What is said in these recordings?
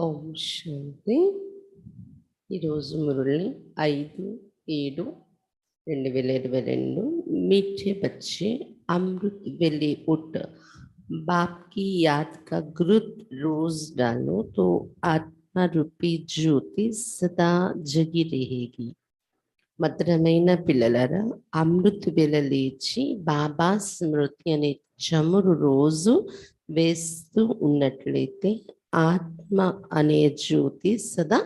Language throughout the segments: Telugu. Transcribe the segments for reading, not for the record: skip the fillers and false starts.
ఓం శాంతి. ఈరోజు మురళి 5/7/2022. मीठे बच्चे अमृत वेले उठ बाप की याद का गुरुत रोज डालो तो आत्मा रूपी ज्योति सदा जगी रहेगी. మధురమైన పిల్లలరా, అమృత వేళ లేచి బాబా స్మృతి అనే చమురు రోజు వేస్తూ ఉన్నట్లయితే ఆత్మ అనే జ్యోతి సదా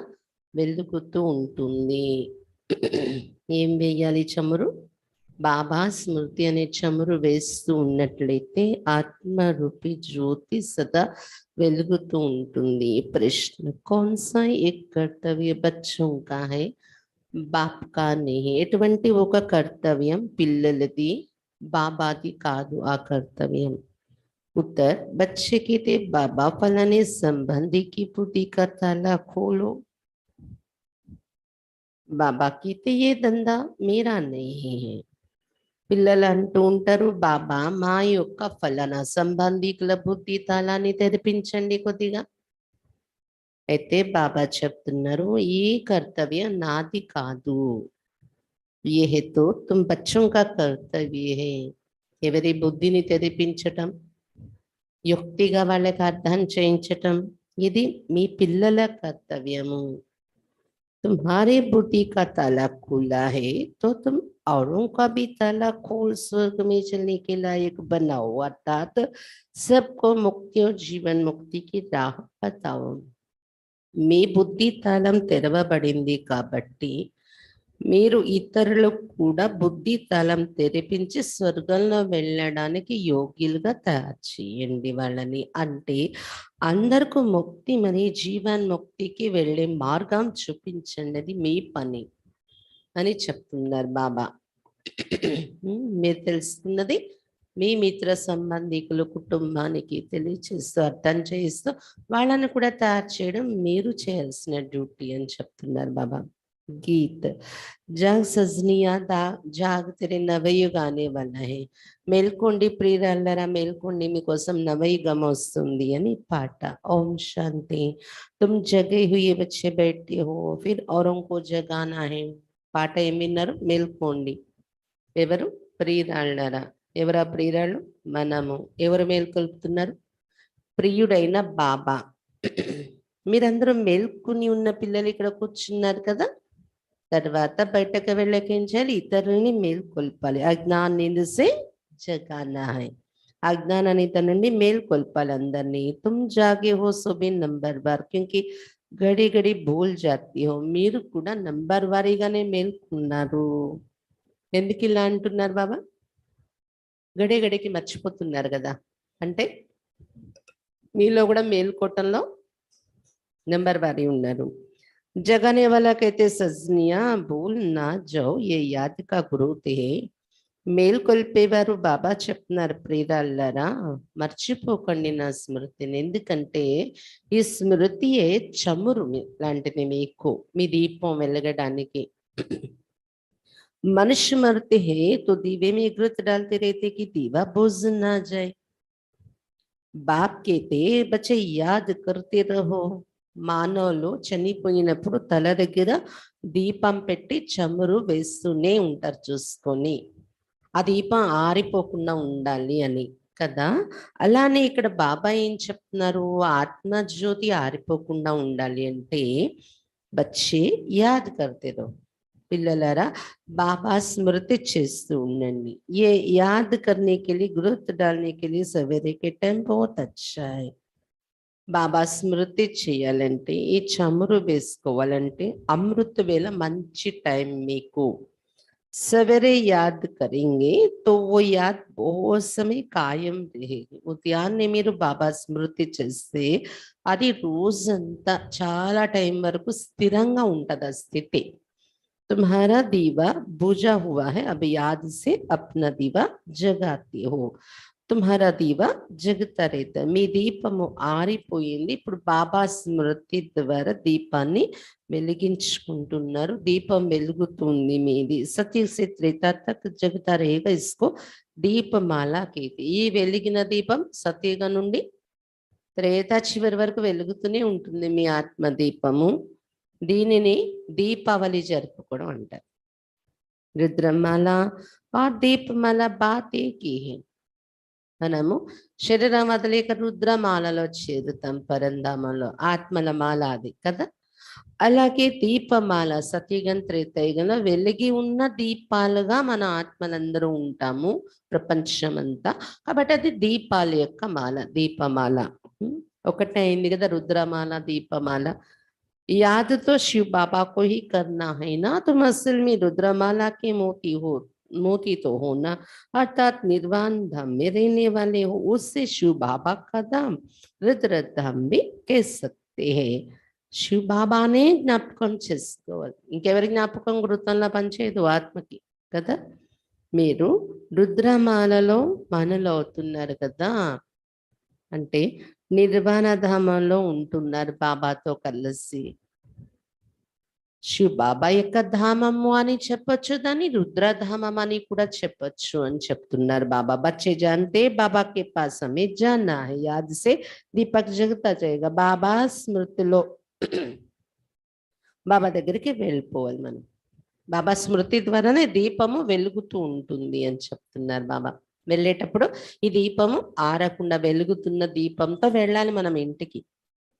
వెలుగుతూ ఉంటుంది. ఏం వేయాలి? చమురు. బాబా స్మృతి అనే చమురు వేస్తూ ఉన్నట్లయితే ఆత్మ రూపి జ్యోతి సదా వెలుగుతూ ఉంటుంది. ప్రశ్న, కౌన్సా ఏక్ కర్తవ్య బచ్చోं का है, బాప్ కా नहीं? ఎటువంటి ఒక కర్తవ్యం పిల్లలది, బాబాది కాదు ఆ కర్తవ్యం. उत्तर, बच्चे कहते बाबा फलाने संबंधी की बुद्धि का ताला खोलो. बाबा कहते ये धंधा मेरा नहीं है. పిల్లలు అంటూ ఉంటారు, బాబా మా యొక్క ఫలానా సంబంధికుల బుద్ధి తాళాన్ని తెరిపించండి కొద్దిగా. అయితే బాబా చెప్తున్నారు, ఈ కర్తవ్యం నాది కాదు. ये है तो तुम बच्चों का कर्तव्य है. ఎవరి బుద్ధిని తెరిపించటం, యుక్తిగా వాళ్ళకి అర్థం చేయించటం, ఇది మీ పిల్లల కర్తవ్యము. तुम्हारे बुद्धि का ताला खुला है तो तुम औरों का भी ताला खोल स्वर्ग में चलने के लायक बनाओ. अर्थात सबको मुक्ति और जीवन मुक्ति की राह बताओ. మీ బుద్ధి తాళం తెరవబడింది కాబట్టి మీరు ఇతరులకు కూడా బుద్ధి తాళం తెరిపించి స్వర్గంలో వెళ్ళడానికి యోగ్యులుగా తయారు చేయండి వాళ్ళని. అంటే అందరికీ ముక్తి మరి జీవన్ ముక్తికి వెళ్ళే మార్గం చూపించండి, అది మీ పని అని చెప్తున్నారు బాబా. మీరు తెలుసుకున్నది మీ మిత్ర సంబంధికులు కుటుంబానికి తెలియచేస్తూ అర్థం చేస్తూ వాళ్ళని కూడా తయారు చేయడం మీరు చేయాల్సిన డ్యూటీ అని చెప్తున్నారు బాబా. गीत, जाग सजनिया जाग तेरे नवयुग आने वाला है. మేల్కోండి ప్రియురాళ్ళరా, మేల్కోండి, మీకోసం నవయుగం వస్తుంది అని పాట. ఓం శాంతి. तुम जगे हुए बच्चे बैठे हो फिर औरों को जगाना है. పాట ఏం విన్నారు? మేల్కోండి. ఎవరు? ప్రియురాళ్ళరా. ఎవరా ప్రియురాళ్ళు? మనము. ఎవరు మేల్కొల్పుతున్నారు? ప్రియుడైన బాబా. మీరందరూ మేల్కొని ఉన్న పిల్లలు ఇక్కడ కూర్చున్నారు కదా. తర్వాత బయటకు వెళ్ళక ఏం చేయాలి? ఇతరులని మేల్కొల్పాలి. అజ్ఞాన్ నిందసే జగానా హై. అజ్ఞానానిత నుండి మేల్కొల్పాలి అందరినీ. తుమ్ జాగే హో సుబే నంబర్ బార్, క్యూంకి గడి గడి భూల్ జాతి హో. మీరు కూడా నంబర్ వారీగానే మేల్కున్నారు. ఎందుకు ఇలా అంటున్నారు బాబా? గడి గడికి మర్చిపోతున్నారు కదా. అంటే మీలో కూడా మేల్కోవటంలో నెంబర్ వారీ ఉన్నారు. जगाने वाला कहते सजनिया भूल ना जाओ, ये याद का गुरुत है. మేల్కొల్పేవారు బాబా చెప్తున్నారు, ప్రియురాళ్ళరా మర్చిపోకండి నా స్మృతిని. ఎందుకంటే ఈ స్మృతియే చమురు లాంటిది మీకు, మీ దీపం వెలగడానికి. మనుష్య మృతి హే తో దీవే में घृत डालते रहते कि दीवा बुझ ना जाए. बाप कहते बच्चे याद करते रहो. మానవులు చనిపోయినప్పుడు తల దగ్గర దీపం పెట్టి చమురు వేస్తూనే ఉంటారు చూసుకొని. ఆ దీపం ఆరిపోకుండా ఉండాలి అని కదా. అలానే ఇక్కడ బాబా ఏం చెప్తున్నారు? ఆత్మజ్యోతి ఆరిపోకుండా ఉండాలి అంటే బచ్చే యాద్ కర్తేరో. పిల్లలారా బాబా స్మృతి చేస్తూ ఉండండి. ఏ యాద్ కర్నే కే లియే గురుత్ డాల్నే కే లియే సవేరే కే టైం బహుత్ అచ్చా హై. బాబా స్మృతి చేయాలంటే, ఈ చమురు వేసుకోవాలంటే అమృత వేళ మంచి టైం మీకు. సవేరే యాద్ కరెంగే తో ఓ యాద్ బహుత్ సమయ కాయం रहेगी. ఉదయాన్నే మీరు బాబా స్మృతి చేస్తే అది రోజంతా చాలా టైం వరకు స్థిరంగా ఉంటది ఆ స్థితి. तुम्हारा दीवा बुझा हुआ है, अब याद से अपना दीवा जगाते हो. తుమ్హారా దీవా జగతా రేత. మీ దీపము ఆరిపోయింది, ఇప్పుడు బాబా స్మృతి ద్వారా దీపాన్ని వెలిగించుకుంటున్నారు. దీపం వెలుగుతుంది మీది. సత్య సే త్రేతా తక్ జగతా రేగా ఇసుకో దీపమాల కేతి. ఈ వెలిగిన దీపం సత్యగా నుండి త్రేత చివరి వరకు వెలుగుతూనే ఉంటుంది మీ ఆత్మదీపము. దీనిని దీపావళి జరుపుకోవడం అంటారు. రుద్రమాల దీపమాల బాతే కీ మనము శరీరం వదిలేక రుద్రమాలలో చేరుతాం పరంధామంలో. ఆత్మల మాల అది కదా. అలాగే దీపమాల సత్యుగం త్రేతయుగంలో వెలిగి ఉన్న దీపాలుగా మన ఆత్మలందరూ ఉంటాము ప్రపంచమంతా. కాబట్టి అది దీపాల యొక్క మాల, దీపమాల. ఒకటే అయింది కదా రుద్రమాల దీపమాల. याद तो शिव बाबा को ही करना है ना, तुम असल में रुद्रमाला के मोती तो हो ना, अर्थात निर्वाण धाम में रहने वाले हो। उससे शिव बाबा का धाम रुद्र धाम भी कह सकते हैं. శివ బాబానే జ్ఞాపకం చేసుకోవాలి. ఇంకెవరి జ్ఞాపకం వృత్తంలో పనిచేయదు ఆత్మకి కదా. మీరు రుద్రమాలలో మనలో అవుతున్నారు కదా, అంటే నిర్వాణధామంలో ఉంటున్నారు బాబాతో కలిసి. శివ బాబా యొక్క ధామము అని చెప్పొచ్చు, దాన్ని రుద్రధామం అని కూడా చెప్పొచ్చు అని చెప్తున్నారు బాబా. బచ్చే జాంతే బాబా కే పాస్ హమే జానా హై, యాద్ సే దీపక్ జగతా జాయేగా. బాబా స్మృతిలో బాబా దగ్గరికి వెళ్ళిపోవాలి మనం. బాబా స్మృతి ద్వారానే దీపము వెలుగుతూ ఉంటుంది అని చెప్తున్నారు బాబా. వెళ్ళేటప్పుడు ఈ దీపము ఆరకుండా వెలుగుతున్న దీపంతో వెళ్ళాలి మనం ఇంటికి.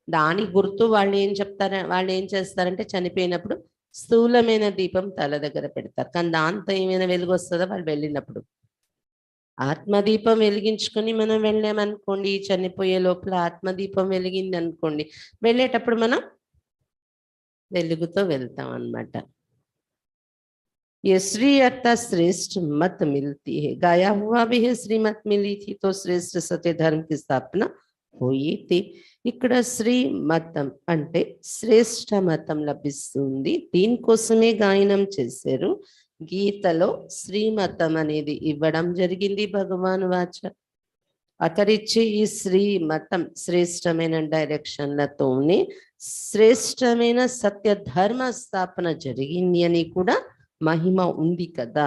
దాని గుర్తు వాళ్ళు ఏం చేస్తారంటే చనిపోయినప్పుడు స్థూలమైన దీపం తల దగ్గర పెడతారు. కానీ దాంతో ఏమైనా వెలుగు వస్తుందో వాళ్ళు వెళ్ళినప్పుడు. ఆత్మదీపం వెలిగించుకొని మనం వెళ్ళామనుకోండి, చనిపోయే లోపల ఆత్మదీపం వెలిగింది అనుకోండి, వెళ్ళేటప్పుడు మనం వెలుగుతో వెళ్తాం అన్నమాట. ये श्री अर्थात श्रेष्ठ मत मिलती है, गाया हुआ भी है श्रीमत मिली थी तो श्रेष्ठ सत्य धर्म की स्थापना हुई थी. ఇక్కడ శ్రీ మతం అంటే శ్రేష్ఠ మతం లభిస్తుంది, దీనికోసమే గాయనం చేశారు. గీతలో శ్రీమతం అనేది ఇవ్వడం జరిగింది భగవాన్ వాచ. అతడిచ్చే ఈ శ్రీ మతం శ్రేష్టమైన డైరెక్షన్లతోనే శ్రేష్టమైన సత్య ధర్మ స్థాపన జరిగింది అని కూడా महिमा उंदी कदा.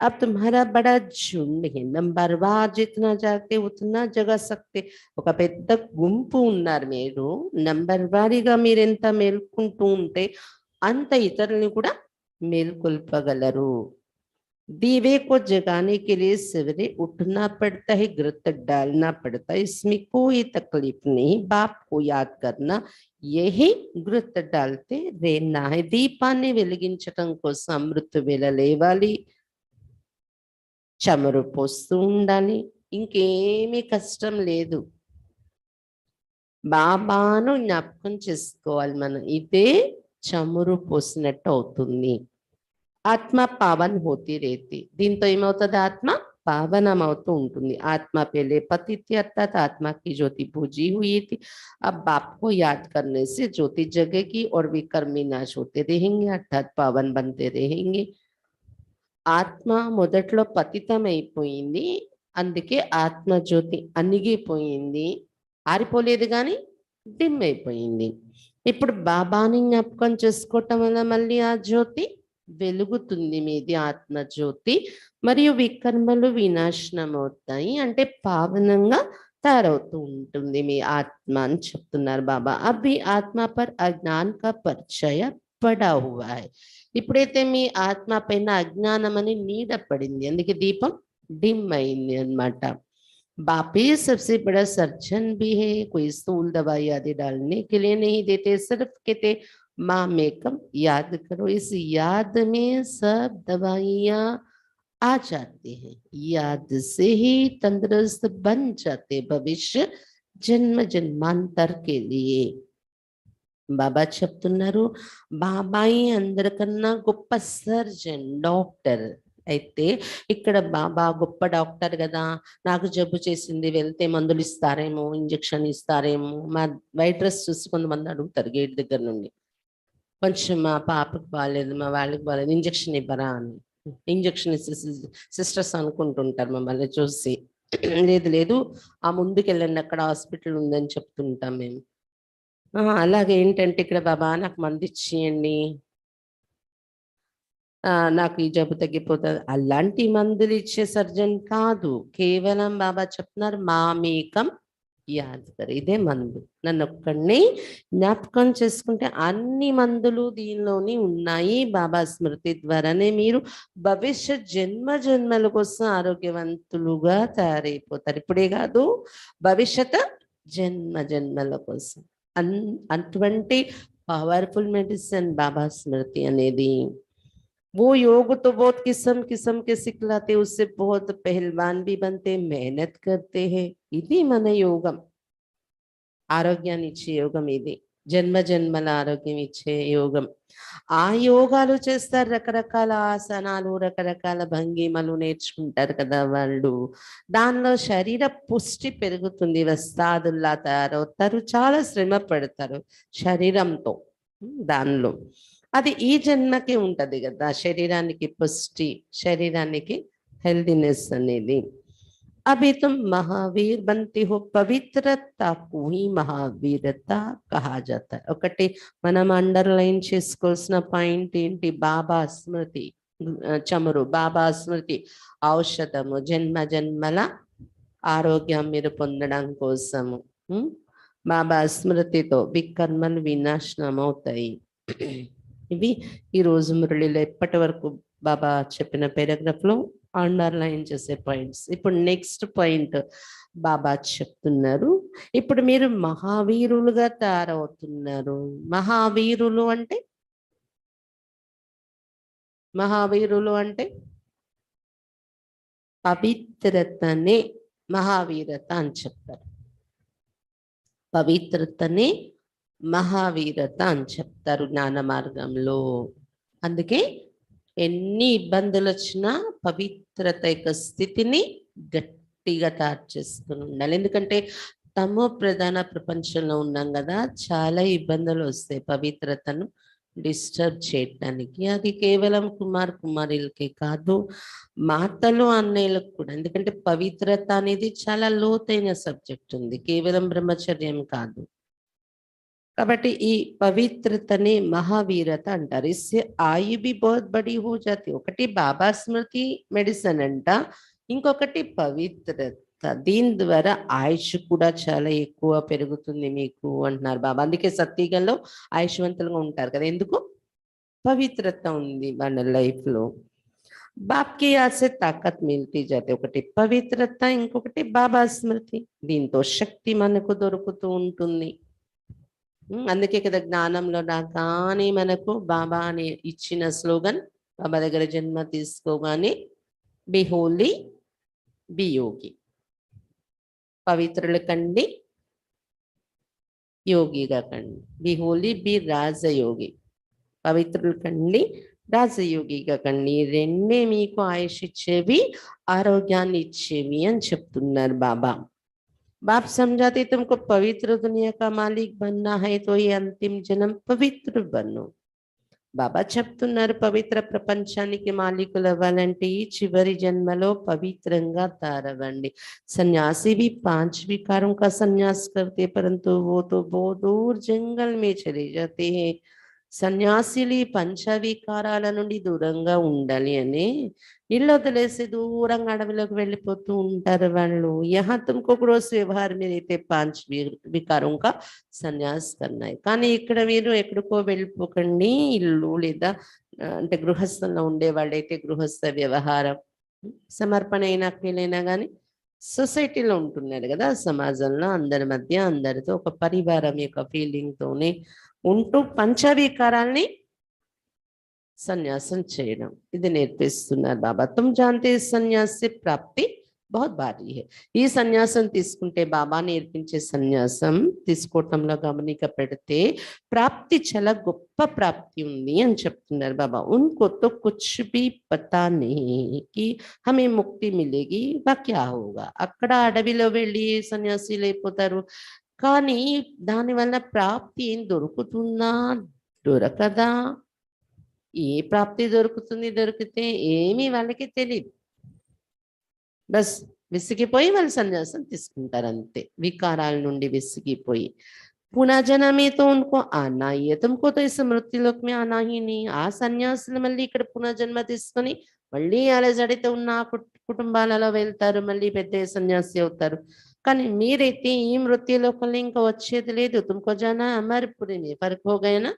अब तुम्हारा बड़ा झुंड है, नंबरवार जितना जागते उतना जगा सकते. ఒక పెద్ద గుంపు ఉన్నారు మీరు, నంబర్ వారీగా మీరు ఎంత మేల్కుంటూ ఉంటే అంత ఇతరుల్ని కూడా మేల్కొల్పగలరు. दीवे को जगाने के लिए सवेरे उठना पड़ता है, घृत डालना पड़ता है, इसमें कोई तकलीफ नहीं. बाप को याद करना, यही घृत डालते रहना है. దీపాన్ని వెలిగించటం కోసం అమృత వేళ లేవాలి, చమురు పోస్తూ ఉండాలి, ఇంకేమీ కష్టం లేదు. బాబాను జ్ఞాపకం చేసుకోవాలి మనం, ఇదే చమురు పోసినట్టు అవుతుంది. ఆత్మ పావన్ హోती रहती, దీంతో ఏమవుతుంది, ఆత్మ पावनम అవుతూ ఉంటుంది. आत्मा पहले पति थी अर्थात आत्मा की ज्योति पूजी हुई थी. अब बाप को याद करने से ज्योति जगेगी और विकर्म विनाश होते रहेंगे अर्थात पावन बनते रहेंगे. ఆత్మ మొదట్లో పతితమైపోయింది, అందుకే ఆత్మ జ్యోతి అణిగిపోయింది, ఆరిపోలేదు కానీ డిమ్ అయిపోయింది. ఇప్పుడు బాబాని జ్ఞాపకం చేసుకోవటం వల్ల మళ్ళీ ఆ జ్యోతి వెలుగుతుంది, మీది ఆత్మ జ్యోతి. మరియు వికర్మలు వినాశనం అవుతాయి, అంటే పావనంగా తయారవుతూ ఉంటుంది మీ ఆత్మ అని చెప్తున్నారు బాబా. అభి ఆత్మ పర్ అజ్ఞాన్ కా పరిచయ పడా హువా హై. ఇప్పుడైతే మీ ఆత్మ పైన అజ్ఞానం అని నీడ పడింది, అందుకే దీపం డిమ్ అయింది అన్నమాట. बाप ही सबसे बड़ा सर्जन भी है, कोई स्थूल दवाई आदि डालने के लिए नहीं देते, सिर्फ कहते माँ मेकम याद करो. इस याद में सब दवाइयाँ आ जाते हैं, याद से ही तंदुरुस्त बन जाते भविष्य जन्म जन्मांतर के लिए. బాబా చెప్తున్నారు, బాబాయి అందరికన్నా గొప్ప సర్జన్, డాక్టర్. అయితే ఇక్కడ బాబా గొప్ప డాక్టర్ కదా, నాకు జబ్బు చేసింది, వెళ్తే మందులు ఇస్తారేమో, ఇంజక్షన్ ఇస్తారేమో. మా వైట్ డ్రెస్ చూసి కొంతమంది అడుగుతారు గేట్ దగ్గర నుండి, కొంచెం మా పాపకు బాగాలేదు, మా వాళ్ళకి బాగాలేదు, ఇంజక్షన్ ఇవ్వరా అని. ఇంజక్షన్ సిస్టర్స్ అనుకుంటుంటారు మమ్మల్ని చూసి. లేదు లేదు, ఆ ముందుకు వెళ్ళండి, అక్కడ హాస్పిటల్ ఉందని చెప్తుంటాం మేము. అలాగే ఏంటంటే ఇక్కడ బాబా నాకు మందు ఇచ్చేయండి, నాకు ఈ జబ్బు తగ్గిపోతుంది, అలాంటి మందులు ఇచ్చే సర్జన్ కాదు. కేవలం బాబా చెప్తున్నారు మామేకం యాద్గర్, ఇదే మందు. నన్ను ఒక్కడిని జ్ఞాపకం చేసుకుంటే అన్ని మందులు దీనిలోని ఉన్నాయి. బాబా స్మృతి ద్వారానే మీరు భవిష్యత్ జన్మ జన్మల కోసం ఆరోగ్యవంతులుగా తయారైపోతారు. ఇప్పుడే కాదు, భవిష్యత్ జన్మ జన్మల కోసం. అటువంటి పవర్ఫుల్ మెడిసిన్ బాబా స్మృతి అనేది. वो योग तो बहुत किस्म किस्म के सिखलाते, उससे बहुत पहलवान भी बनते, मेहनत करते हैं. ఇది మన యోగం, ఆరోగ్యాన్ని ఇచ్చే యోగం ఇది. జన్మ జన్మల ఆరోగ్యం ఇచ్చే యోగం. ఆ యోగాలు చేస్తారు, రకరకాల ఆసనాలు, రకరకాల భంగిమలు నేర్చుకుంటారు కదా వాళ్ళు. దానిలో శరీర పుష్టి పెరుగుతుంది, వస్తాదుల్లా తయారవుతారు, చాలా శ్రమ పడతారు శరీరంతో. దానిలో అది ఈ జన్మకి ఉంటది కదా, శరీరానికి పుష్టి, శరీరానికి హెల్దీనెస్ అనేది. अभी तुम महावीर बनते हो, పవిత్రత को ही महावीरता कहा जाता है. ఒకటి మనం అండర్లైన్ చేసుకోవాల్సిన పాయింట్ ఏంటి? బాబా స్మృతి, చమురు బాబా స్మృతి ఔషధము, జన్మ జన్మల ఆరోగ్యం మీరు పొందడం కోసము. బాబా స్మృతితో వికర్మలు వినాశనం అవుతాయి. ఇవి ఈరోజు మురళిలో ఎప్పటి వరకు బాబా చెప్పిన పారాగ్రాఫ్ లో అండర్లైన్ చేసే పాయింట్స్. ఇప్పుడు నెక్స్ట్ పాయింట్ బాబా చెప్తున్నారు, ఇప్పుడు మీరు మహావీరులుగా తయారవుతున్నారు. మహావీరులు అంటే, మహావీరులు అంటే పవిత్రతనే మహావీరత అని చెప్తారు. పవిత్రతనే మహావీరత అని చెప్తారు జ్ఞాన మార్గంలో. అందుకే ఎన్ని ఇబ్బందులు వచ్చినా పవిత్రత యొక్క స్థితిని గట్టిగా తయారు చేసుకుని ఉండాలి. ఎందుకంటే తమో ప్రధాన ప్రపంచంలో ఉన్నాం కదా, చాలా ఇబ్బందులు వస్తాయి పవిత్రతను డిస్టర్బ్ చేయటానికి. అది కేవలం కుమారులకే కాదు, మాతలు అన్నయ్యలకు కూడా. ఎందుకంటే పవిత్రత అనేది చాలా లోతైన సబ్జెక్ట్ ఉంది, కేవలం బ్రహ్మచర్యం కాదు. కాబట్టి ఈ పవిత్రతని మహావీరత అంటారు. ఇస్సే ఆయు బి బహుత్ బడి హో జాతి. ఒకటి బాబా స్మృతి మెడిసిన్ అంట, ఇంకొకటి పవిత్రత. దీని ద్వారా ఆయుష్ కూడా చాలా ఎక్కువ పెరుగుతుంది మీకు అంటున్నారు బాబా. అందుకే సత్యుగంలో ఆయుష్వంతులుగా ఉంటారు కదా, ఎందుకు? పవిత్రత ఉంది మన లైఫ్ లో. బాప్కి ఆసే తాకత్ మిల్తీ జాతి. ఒకటి పవిత్రత, ఇంకొకటి బాబా స్మృతి. దీంతో శక్తి మనకు దొరుకుతూ ఉంటుంది. అందుకే కదా జ్ఞానంలో రాగానే మనకు బాబా అని ఇచ్చిన స్లోగన్, బాబా దగ్గర జన్మ తీసుకోగానే బి హోలీ బి యోగి. పవిత్రుల కండి, యోగిగా కండి. Be holy be rajyogi. పవిత్రుల కండి, రాజయోగిగా కండి. రెండే మీకు ఆయుష్ ఇచ్చేవి, ఆరోగ్యాన్ని ఇచ్చేవి అని చెప్తున్నారు బాబా. बाप समझाते तुमको पवित्र दुनिया का मालिक बनना है तो ये अंतिम जन्म पवित्र बनो. బాబా చెప్తున్నారు, పవిత్ర ప్రపంచానికి మాలికులు అవ్వాలంటే ఈ చివరి జన్మలో పవిత్రంగా తయారవ్వండి. సన్యాసి भी 5 विकारों का संन्यास करते, परंतु वो तो बहुत दूर जंगल में चले जाते हैं. సన్యాసిలి పంచవికారాల నుండి దూరంగా ఉండాలి అని ఇల్లు వదిలేసి దూరంగా అడవిలోకి వెళ్ళిపోతూ ఉంటారు వాళ్ళు. యహా తుమ్కో గ్రోస్ వ్యవహార్ మీద అయితే 5 వికారం కా సన్యాస్ కన్నాయి. కానీ ఇక్కడ మీరు ఎక్కడికో వెళ్ళిపోకండి. ఇల్లు లేదా అంటే గృహస్థంలో ఉండే వాళ్ళైతే గృహస్థ వ్యవహారం, సమర్పణ అయినా వీలైనా కానీ సొసైటీలో ఉంటున్నారు కదా, సమాజంలో అందరి మధ్య అందరితో ఒక పరివారం యొక్క ఫీలింగ్ తోనే ఉంటూ పంచవికారాల్ని సన్యాసం చేయడం, ఇది నేర్పిస్తున్నారు బాబా. తుమ్ జాంతే సన్యాసి ప్రాప్తి బహుత్ భారీ హై. ఈ సన్యాసం తీసుకుంటే, బాబా నేర్పించే సన్యాసం తీసుకోవటంలో గమనిక పెడితే ప్రాప్తి చాలా గొప్ప ప్రాప్తి ఉంది అని చెప్తున్నారు బాబా. ఉన్కో తో కుచ్ భీ పతా నహీ కి హమే ముక్తి మిలేగి వా క్యా హోగా. అక్కడ అడవిలో వెళ్ళి సన్యాసీలు అయిపోతారు, కానీ దానివల్ల ప్రాప్తి ఏం దొరుకుతుందా దొరకదా? ఏ ప్రాప్తి దొరుకుతుంది, దొరికితే ఏమీ వాళ్ళకి తెలియదు. బస్ విసిగిపోయి వాళ్ళు సన్యాసం తీసుకుంటారు అంతే, వికారాల నుండి విసిగిపోయి. పునర్జనమే తో ఉनको आना ही है, तुमको तो इस मृत्युलोक में आना ही नहीं. ఆ సన్యాసులు మళ్ళీ ఇక్కడ పునర్జన్మ తీసుకొని మళ్ళీ అలజడితో ఉన్న కుటుంబాలలో వెళ్తారు, మళ్ళీ పెద్ద సన్యాసి అవుతారు. కానీ మీరైతే ఈ మృత్యులోకంలో ఇంకా వచ్చేది లేదు. తుమ్కో జానా అమర్పురి మే ఫర్క్ హో గయా నా.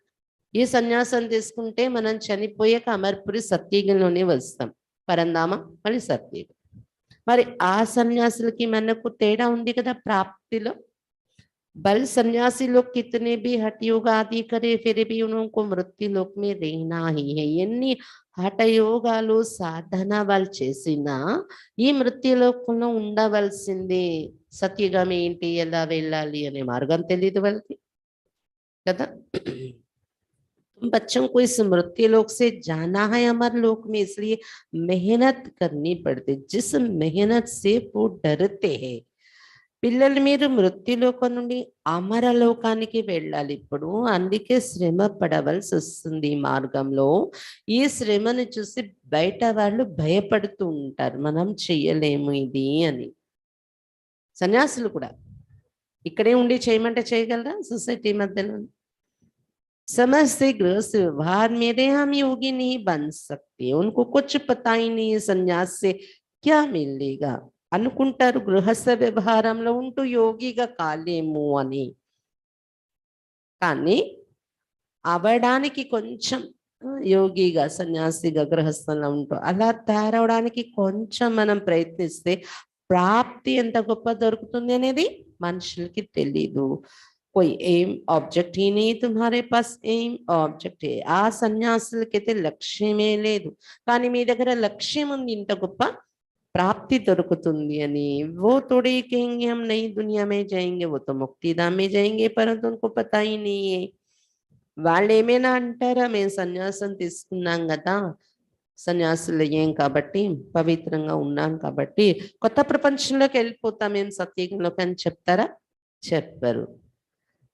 ఈ సన్యాసం తీసుకుంటే మనం చనిపోయాక అమర్పురి సత్యయుగంలోనే వస్తాం. పరంధామ మళ్ళీ సత్యయుగం. మరి ఆ సన్యాసులకి మనకు తేడా ఉంది కదా ప్రాప్తిలో. बल सन्यासी लोग कितने भी हठ योग आदि करे फिर भी उनको मृत्यु लोक में रहना ही है. ఎన్ని హఠయోగాలు సాధన వాళ్ళు చేసినా ఈ మృత్యులోకంలో ఉండవలసిందే. సత్యుగం ఏంటి, ఎలా వెళ్ళాలి అనే మార్గం తెలియదు వాళ్ళకి కదా. बच्चों को इस मृत्युलोक से जाना है अमर लोक में, इसलिए मेहनत करनी पड़ती. जिस मेहनत से वो डरते हैं. పిల్లలు మీరు మృత్యులోకం నుండి అమరలోకానికి వెళ్ళాలి. ఇప్పుడు అందుకే శ్రమ పడవలసి వస్తుంది ఈ మార్గంలో. ఈ శ్రమను చూసి బయట వాళ్ళు భయపడుతూ ఉంటారు, మనం చెయ్యలేము ఇది అని. సన్యాసులు కూడా ఇక్కడే ఉండి చేయమంటే చేయగలరా సొసైటీ మధ్యలో? समझते गृहस्थ व्यवहार मेरे हम योगी नहीं बन सकते. उनको कुछ पता ही नहीं सन्यास से क्या मिलेगा అనుకుంటారు. గృహస్థ వ్యవహారంలో ఉంటూ యోగిగా కాలేము అని. కానీ అవడానికి కొంచెం యోగిగా సన్యాసిగా గృహస్థంలో ఉంటూ అలా తయారవడానికి కొంచెం మనం ప్రయత్నిస్తే ప్రాప్తి ఎంత గొప్ప దొరుకుతుంది అనేది మనుషులకి తెలీదు. कोई एम ऑब्जेक्ट ही नहीं तुम्हारे पास, एम ऑब्जेक्ट है. ఆ సన్యాసులకైతే లక్ష్యమే లేదు, కానీ మీ దగ్గర లక్ష్యం ఉంది, ఇంత గొప్ప प्राप्ति దొరుకుతుంది అని. वो थोड़े कहेंगे हम नई दुनिया में जाएंगे, वो तो मुक्ति धाम में जाएंगे, परंतु उनको पता ही नहीं है. వాళ్ళు ఏమైనా అంటారా, మేము సన్యాసం తీసుకున్నాం కదా, సన్యాసులు అయ్యాం కాబట్టి, పవిత్రంగా ఉన్నాం కాబట్టి కొత్త ప్రపంచంలోకి వెళ్ళిపోతాం మేము సత్యయుగంలోకి అని చెప్తారా? చెప్పరు.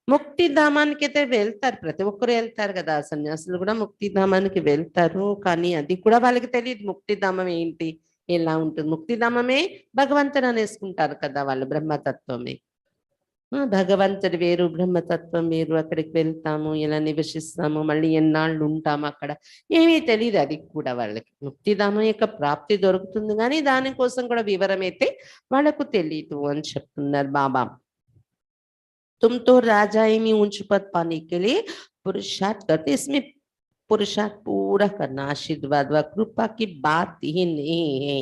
ముక్తి ధామానికి అయితే వెళ్తారు, ప్రతి ఒక్కరు వెళ్తారు కదా, సన్యాసులు కూడా ముక్తి ధామానికి వెళ్తారు. కానీ అది కూడా వాళ్ళకి తెలియదు ముక్తి ధామం ఏంటి, ఎలా ఉంటుంది. ముక్తి ధామమే భగవంతుడు అనేసుకుంటారు కదా వాళ్ళు, బ్రహ్మతత్వమే. భగవంతుడు వేరు, బ్రహ్మతత్వం వేరు. అక్కడికి వెళ్తాము, ఇలా నివసిస్తాము, మళ్ళీ ఎన్నాళ్ళు ఉంటాము అక్కడ, ఏమీ తెలియదు. అది కూడా వాళ్ళకి ముక్తిధామం యొక్క ప్రాప్తి దొరుకుతుంది, కానీ దానికోసం కూడా వివరం అయితే వాళ్ళకు తెలియదు అని చెప్తున్నారు బాబా. तुम तो राजा में ऊंच पद पाने के लिए पुरुषार्थ करते, इसमें पुरुषार्थ पूरा करना आशीर्वाद व कृपा की बात ही नहीं है.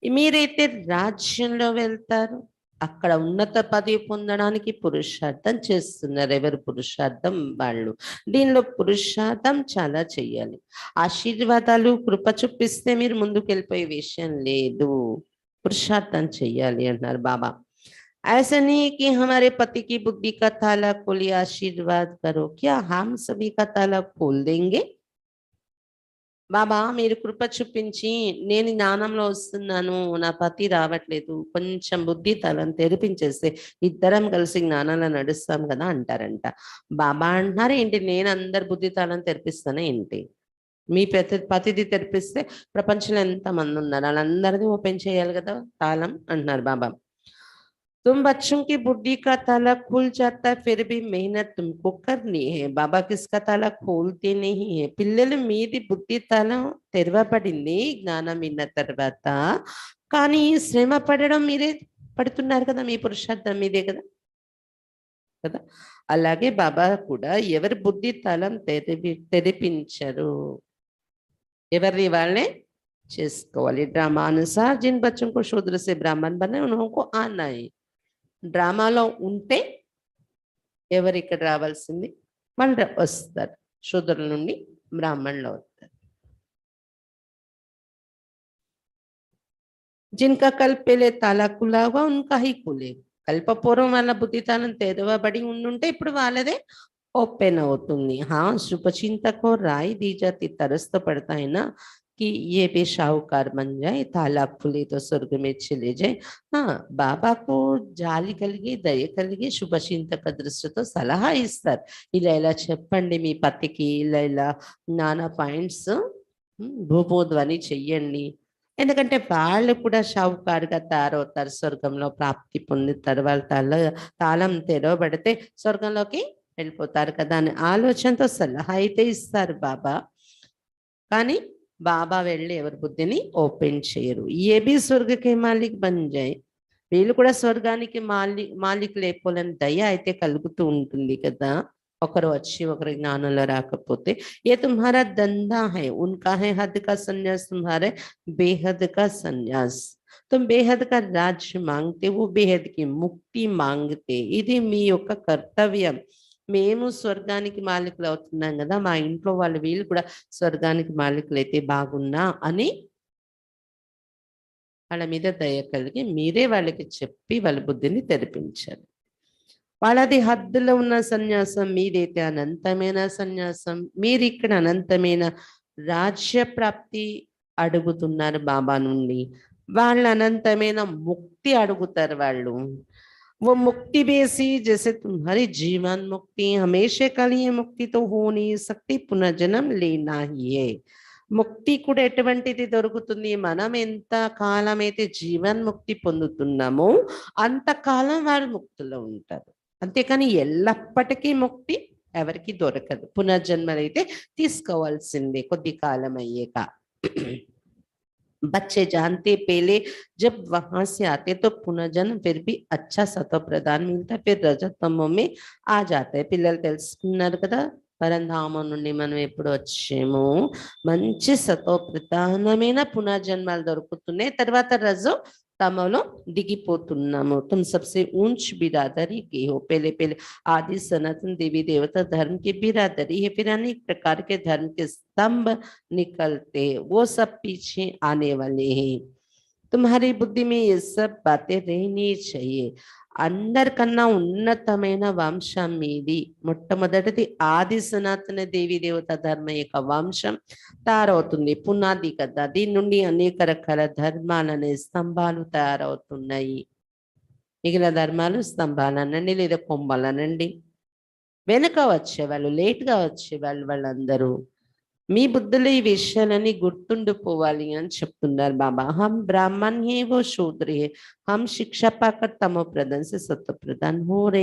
మీరైతే రాజ్యంలో వెళ్తారు, అక్కడ ఉన్నత పదవి పొందడానికి పురుషార్థం చేస్తున్నారు. ఎవరు పురుషార్థం? వాళ్ళు. దీనిలో పురుషార్థం చాలా చెయ్యాలి. ఆశీర్వాదాలు కృప చూపిస్తే మీరు ముందుకు వెళ్ళిపోయే విషయం లేదు, పురుషార్థం చెయ్యాలి అన్నారు బాబా. ऐसा नहीं कि हमारे पति की बुद्धि का ताला खोलिए आशीर्वाद करो, क्या हम सभी का ताला खोल देंगे? బాబా మీరు కృప చూపించి నేను జ్ఞానంలో వస్తున్నాను, నా పతి రావట్లేదు, కొంచెం బుద్ధి తలం తెరిపించేస్తే ఇద్దరం కలిసి జ్ఞానంలో నడుస్తాం కదా అంటారంట. బాబా అంటున్నారు ఏంటి, నేను అందరి బుద్ధి తాళం తెరిపిస్తానే ఏంటి? మీ పతిది తెరిపిస్తే ప్రపంచంలో ఎంత మంది ఉన్నారు, వాళ్ళందరిది ఓపెన్ చేయాలి కదా తాళం అంటున్నారు బాబా. तुम बच्चों की बुद्धि का ताला खुल जाता है, फिर भी मेहनत तुमको करनी है. बाबा किसका ताला खोलते नहीं है. పిల్లలు మీది బుద్ధి తాళం తెరవబడింది జ్ఞానం విన్న తర్వాత, కానీ శ్రమ పడడం మీరే పడుతున్నారు కదా, మీ పురుషార్థం మీదే కదా కదా. అలాగే బాబా కూడా ఎవరి బుద్ధి తాళం తెరిపించరు, ఎవరిది వాళ్ళే చేసుకోవాలి. డ్రామా అనుసాर जिन बच्चों को शूद्र से ब्राह्मण बने उनको आना है. డ్రామాలో ఉంటే ఎవరు ఇక్కడ రావాల్సింది, వాళ్ళు వస్తారు, శూద్రుల నుండి బ్రాహ్మణులు అవుతారు. जिनका कल पहले ताला खुला हुआ उनका ही खुले. కల్పపూర్వం వాళ్ళ బుద్ధి తాళం తెరవబడి ఉండుంటే ఇప్పుడు వాళ్ళదే ఓపెన్ అవుతుంది. हाँ शुभचिंतक को राय दी जाती, तरस तो पड़ता है ना कि ये भी शाहूकार बन जाए, ताला खुले तो स्वर्ग में चले जाए. हाँ బాబా को జాలి కలిగి దయ కలిగి శుభచింతక దృష్టితో సలహా ఇస్తారు. ఇలా ఇలా చెప్పండి మీ పతికి, ఇలా ఇలా నానా పాయింట్స్ భూభోధ్వని చెయ్యండి. ఎందుకంటే వాళ్ళు కూడా షావుకారుగా తయారవుతారు, స్వర్గంలో ప్రాప్తి పొందుతారు. వాళ్ళ తాళం తెరవబడితే స్వర్గంలోకి వెళ్ళిపోతారు కదా అని ఆలోచనతో సలహా అయితే ఇస్తారు బాబా. కానీ బాబా వెళ్ళి ఎవరి బుద్ధిని ఓపెన్ చేయరు. ఏ బి స్వర్గ కే మాలిక్ బన్ జాయ్, వీళ్ళు కూడా స్వర్గానికి మాలికులు అయిపోవాలని దయ అయితే కలుగుతూ ఉంటుంది కదా. ఒకరు వచ్చి ఒకరి జ్ఞానంలో రాకపోతే, ఏ తుమ్హారా దందా హై ఉన్కా హై హద్ కా సన్యాస్, తుమ్హారే బేహద్ కా సన్యాస్. तुम बेहद का राज्य मांगते, वो बेहद की मुक्ति मांगते. ఇది మీ యొక్క కర్తవ్యం. మేము స్వర్గానికి మాలికులు అవుతున్నాం కదా, మా ఇంట్లో వాళ్ళు వీళ్ళు కూడా స్వర్గానికి మాలికులు అయితే బాగున్నా అని వాళ్ళ మీద దయ కలిగి మీరే వాళ్ళకి చెప్పి వాళ్ళ బుద్ధిని తెరిపించాలి. వాళ్ళది హద్దులో ఉన్న సన్యాసం, మీదైతే అనంతమైన సన్యాసం. మీరు ఇక్కడ అనంతమైన రాజ్య ప్రాప్తి అడుగుతున్నారు బాబా నుండి, వాళ్ళు అనంతమైన ముక్తి అడుగుతారు వాళ్ళు. वो मुक्ति बेसी जैसे तुम्हारी जीवन मुक्ति हमेशा के लिए मुक्ति तो हो नहीं सकती, पुनर्जन्म लेना ही है. ముక్తి కూడా ఎటువంటిది దొరుకుతుంది, మనం ఎంత కాలం అయితే జీవన్ముక్తి పొందుతున్నామో అంతకాలం వారు ముక్తిలో ఉంటారు. అంతేకాని ఎల్లప్పటికీ ముక్తి ఎవరికి దొరకదు. పునర్జన్మలైతే తీసుకోవాల్సిందే కొద్ది కాలం అయ్యాక. बच्चे जानते पहले जब वहां से आते तो पुनर्जन्म फिर भी अच्छा सत्व प्रदान मिलता है, फिर रजतमो में आ जाता है. పిల్లలు తెలుసుకున్నారు కదా, పరంధామం నుండి మనం ఎప్పుడు వచ్చాము, మంచి సత్వ ప్రధానమైన పునర్జన్మలు దొరుకుతున్నాయి, తర్వాత రజో తమలో దిగిపోతున్నాము. तुम सबसे ऊंच बिरादरी के हो, पहले पहले आदि सनातन देवी देवता धर्म की बिरादरी है, फिर अनेक प्रकार के धर्म के स्तंभ निकलते, वो सब पीछे आने वाले हैं. तुम्हारी बुद्धि में ये सब बातें रहनी चाहिए. అందరికన్నా ఉన్నతమైన వంశం మీది. మొట్టమొదటిది ఆది సనాతన దేవి దేవత ధర్మ యొక్క వంశం తయారవుతుంది, పునాది కదా. దీని నుండి అనేక రకాల ధర్మాలనే స్తంభాలు తయారవుతున్నాయి. మిగిలిన ధర్మాలు స్తంభాలనండి లేదా కొమ్మలనండి. వెనుక వచ్చేవాళ్ళు, లేట్గా వచ్చేవాళ్ళు వాళ్ళందరూ మీ బుద్ధులు ఈ విషయాలని గుర్తుండిపోవాలి అని చెప్తున్నారు బాబా. హం బ్రాహ్మణ్ హే వో శూద్ర హే, హం శిక్ష పాకర్ తమో ప్రధాన్ సే సత్వ ప్రధాన్ హో రే.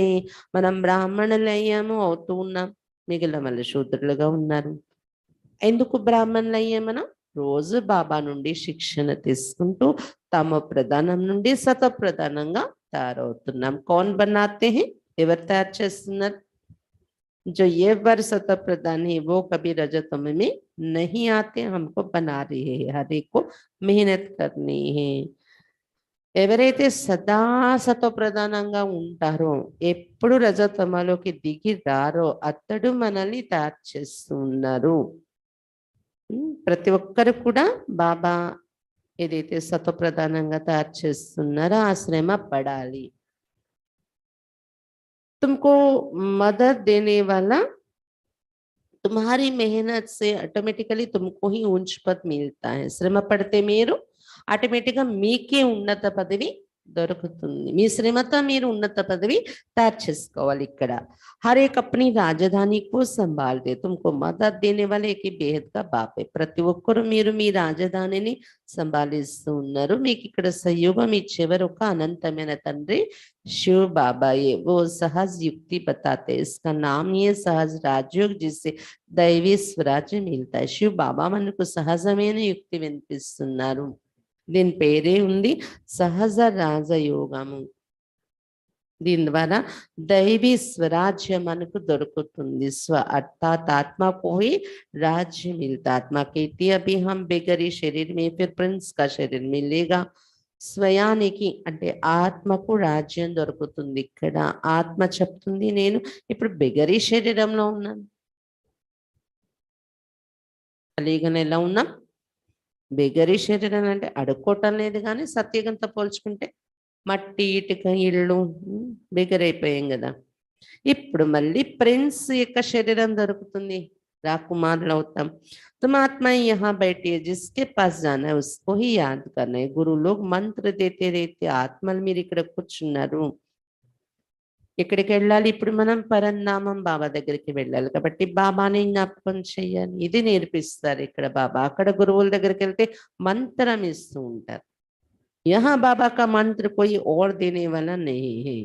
మనం బ్రాహ్మణులు అయ్యాము, అవుతూ ఉన్నాం, మిగిలిన వాళ్ళు శూద్రులుగా ఉన్నారు. ఎందుకు బ్రాహ్మణులు అయ్యాం? మనం రోజు బాబా నుండి శిక్షణ తీసుకుంటూ తమో ప్రధానం నుండి సత్వ ప్రధానంగా తయారవుతున్నాం. కౌన్ బనాతే హే, ఎవరు తయారు చేస్తున్నారు? जो ये वर्ष सत्व प्रधान है वो कभी रजतम में नहीं आते, हमको बना रहे हैं. हर एक को मेहनत करनी है. ఎవరైతే సదా సత్వ ప్రధానంగా ఉంటారో, ఎప్పుడు రజతమలోకి దిగి రారో అతడు మనల్ని తయారు చేస్తూ ఉన్నారు. ప్రతి ఒక్కరు కూడా బాబా ఏదైతే సత్వ ప్రధానంగా తయారు చేస్తున్నారో ఆ శ్రమ పడాలి. तुमको मदद देने वाला तुम्हारी मेहनत से ऑटोमेटिकली तुमको ही ऊंच पद मिलता है. శ్రమ పడితే మీరు ఆటోమేటిక్గా మీకే ఉన్నత పదవి దొరుకుతుంది. మీ శ్రమతో మీరు ఉన్నత పదవి తయారు చేసుకోవాలి. ఇక్కడ हर एक अपनी राजधानी को संभालते, तुमको मदद देने वाले एक बेहद का बाप है. ప్రతి ఒక్కరు మీరు మీ రాజధానిని సంభాలిస్తూ ఉన్నారు. మీకు ఇక్కడ సహయోగం ఇచ్చేవారు ఒక అనంతమైన తండ్రి शिव बाबा ये वो सहज युक्ति बताते, इसका नाम ये सहज राजयोग जिससे दैवी स्वराज्य मिलता है. शिव बाबा మనకు సహజమైన యుక్తి వినిపిస్తున్నారు. దీని పేరే ఉంది సహజ రాజయోగము. దీని ద్వారా दैवी स्वराज्य మనకు దొరుకుతుంది. స్వ अर्थात आत्मा को ही राज्य मिलता. आत्मा कहती है अभी हम बेगरी शरीर में, फिर प्रिंस का शरीर मिलेगा. స్వయానికి అంటే ఆత్మకు రాజ్యం దొరుకుతుంది. ఇక్కడ ఆత్మ చెప్తుంది నేను ఇప్పుడు బెగరీ శరీరంలో ఉన్నాను. ఖాళీగానే ఎలా ఉన్నాం? బెగరీ శరీరం అంటే అడుక్కోవటం లేదు, కానీ సత్యగంతో పోల్చుకుంటే మట్టి ఇటుక ఇళ్ళు బెగరైపోయాం కదా. ఇప్పుడు మళ్ళీ ప్రిన్స్ యొక్క శరీరం దొరుకుతుంది, రాకుమారులు అవుతాం. तुम आत्मा यहाँ बैठी है, जिसके पास जाना है उसको ही याद करना है. गुरु लोग मंत्र देते रहते, ఆత్మలు మీరు ఇక్కడ కూర్చున్నారు, ఎక్కడికి వెళ్ళాలి? ఇప్పుడు మనం పరంధామం బాబా దగ్గరికి వెళ్ళాలి కాబట్టి బాబాని జ్ఞాపకం చెయ్యాలి. ఇది నేర్పిస్తారు ఇక్కడ బాబా. అక్కడ గురువుల దగ్గరికి వెళ్తే మంత్రం ఇస్తూ ఉంటారు. यहाँ बाबा का मंत्र कोई और देने वाला नहीं है.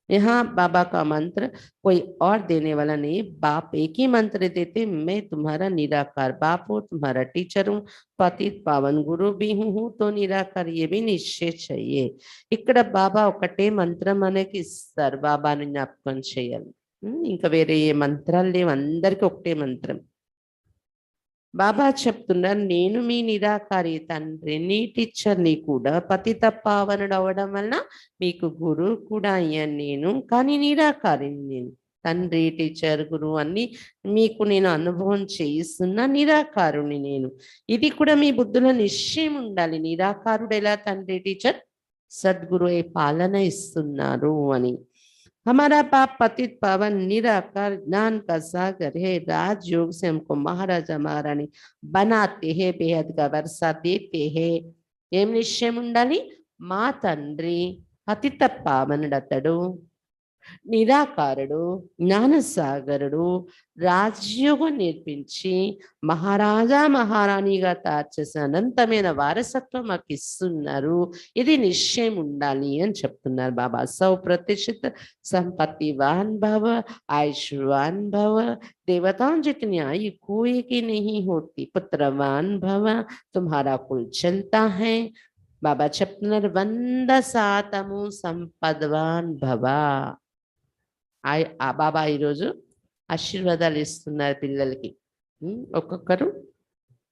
यहाँ बाबा का मंत्र कोई और देने वाला नहीं, बाप एक ही मंत्र देते, मैं तुम्हारा निराकार बाप हूँ, तुम्हारा टीचर हूँ, पतित पावन गुरु भी हूँ तो निराकार ये भी నిశ్చయ चाहिए. ఇక్కడ బాబా ఒకటే మంత్రం అనేది ఇస్తారు, బాబాని జ్ఞాపకం చేయాలి. ఇంకా వేరే ఏ మంత్రాలు లేవు, అందరికి ఒకటే మంత్రం. బాబా చెప్తున్నారు, నేను మీ నిరాకారి తండ్రిని, టీచర్ని కూడా. పతిత పావనుడు అవడం వలన మీకు గురువు కూడా అయ్యాను నేను, కానీ నిరాకారిని నేను. తండ్రి, టీచర్, గురువు అన్ని మీకు నేను అనుభవం చేయిస్తున్నా, నిరాకారుని నేను. ఇది కూడా మీ బుద్ధులో నిశ్చయం ఉండాలి, నిరాకారుడు ఎలా తండ్రి, టీచర్, సద్గురు పాలన ఇస్తున్నారు అని. हमारा बाप पतित पावन निराकार ज्ञान का सागर है, राजयोग से हमको महाराजा महारानी बनाते हैं, बेहद का वर्षा देते हैं. ఏం నిశ్చయం ఉండాలి? మా తండ్రి పతిత పావనుడతడు, నిరాకారుడు, జ్ఞానసాగరుడు, రాజయోగం నేర్పించి మహారాజా మహారాణిగా తయారు చేసిన అనంతమైన వారసత్వం మాకు ఇస్తున్నారు. ఇది నిశ్చయం ఉండాలి అని చెప్తున్నారు బాబా. సౌ ప్రతిష్ఠిత संपत्तिवान भव, आयुष्मान भव, देवताओं जितनी आयु कोई की नहीं होती. पुत्रवान भव, तुम्हारा कुल चलता है. बाबा చెప్తున్నారు, 100% సంపద్వాన్ భవ. బాబా ఈరోజు ఆశీర్వాదాలు ఇస్తున్నారు పిల్లలకి. ఒక్కొక్కరు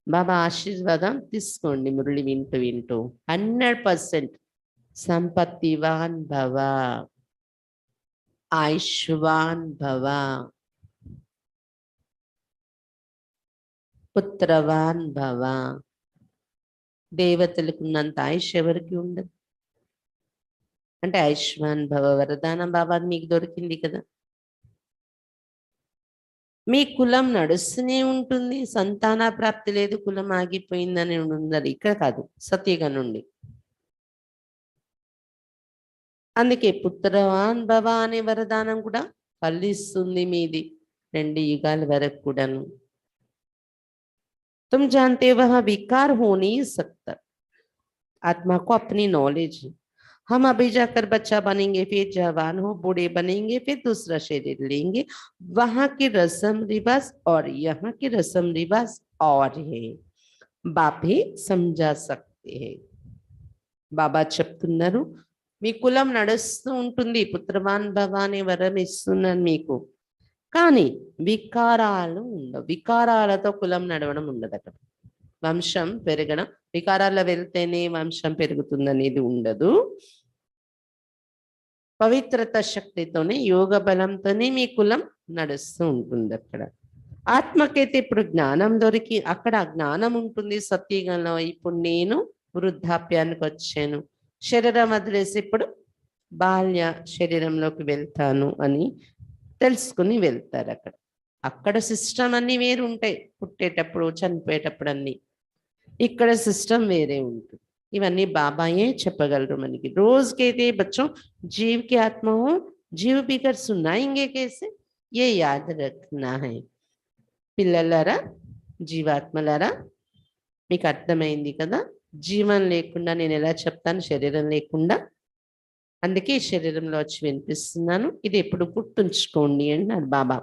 బాబా ఆశీర్వాదం తీసుకోండి మురళి వింటూ వింటూ. 100% సంపత్తివాన్ భవ, ఆయుష్వాన్ భవ, పుత్రవాన్ భవ. దేవతలకు ఉన్నంత ఆయుష్ ఎవరికి ఉండదు. అంటే ఆయుష్మాన్ భవ వరదానం బాబా మీకు దొరికింది కదా. మీ కులం నడుస్తూనే ఉంటుంది, సంతాన ప్రాప్తి లేదు, కులం ఆగిపోయిందని ఉండదు. ఇక్కడ కాదు, సత్యగా నుండి. అందుకే పుత్రవాన్ భవ అనే వరదానం కూడా ఫలిస్తుంది మీది 2 యుగాల వరకు కూడాను. तुम जानते वह विकार हो नहीं सकता. आत्मा को अपनी नॉलेज है. हम अभी जाकर बच्चा बनेंगे, फिर जवान हो, बूढ़े बनेंगे, फिर दूसरा शरीर लेंगे. वहां की रस्म रिवाज और यहाँ की रस्म रिवाज और है. बाप ही समझा सकते हैं. బాబా చెప్తున్నారు, మీ కులం నడుస్తూ ఉంటుంది, పుత్రవాన్ భవ అనే వరం ఇస్తున్నాను మీకు, కానీ వికారాలు ఉండవు. వికారాలతో కులం నడవడం ఉండదు అక్కడ. వంశం పెరగడం, వికారాల్లో వెళ్తేనే వంశం పెరుగుతుందనేది ఉండదు. పవిత్రత శక్తితోనే, యోగ బలంతోనే మీ కులం నడుస్తూ ఉంటుంది అక్కడ. ఆత్మకైతే ఇప్పుడు జ్ఞానం దొరికి అక్కడ జ్ఞానం ఉంటుంది సత్యగంలో. ఇప్పుడు నేను వృద్ధాప్యానికి వచ్చాను, శరీరం వదిలేసి ఇప్పుడు బాల్య శరీరంలోకి వెళ్తాను అని తెలుసుకుని వెళ్తారు అక్కడ. అక్కడ సిస్టమ్ అన్ని వేరు ఉంటాయి, పుట్టేటప్పుడు చనిపోయేటప్పుడు అన్ని. ఇక్కడ సిస్టమ్ వేరే ఉంటుంది. ఇవన్నీ బాబాయే చెప్పగలరు మనకి. రోజుకైతే बच्चों जीव की आत्मा हो, जीव बिगर सुनाएंगे कैसे, ये याद रखना है. పిల్లలారా, జీవాత్మలారా, మీకు అర్థమైంది కదా. జీవం లేకుండా నేను ఎలా చెప్తాను, శరీరం లేకుండా. అందుకే శరీరంలో వచ్చి వినిపిస్తున్నాను. ఇది ఎప్పుడు గుర్తుంచుకోండి అన్నారు బాబా.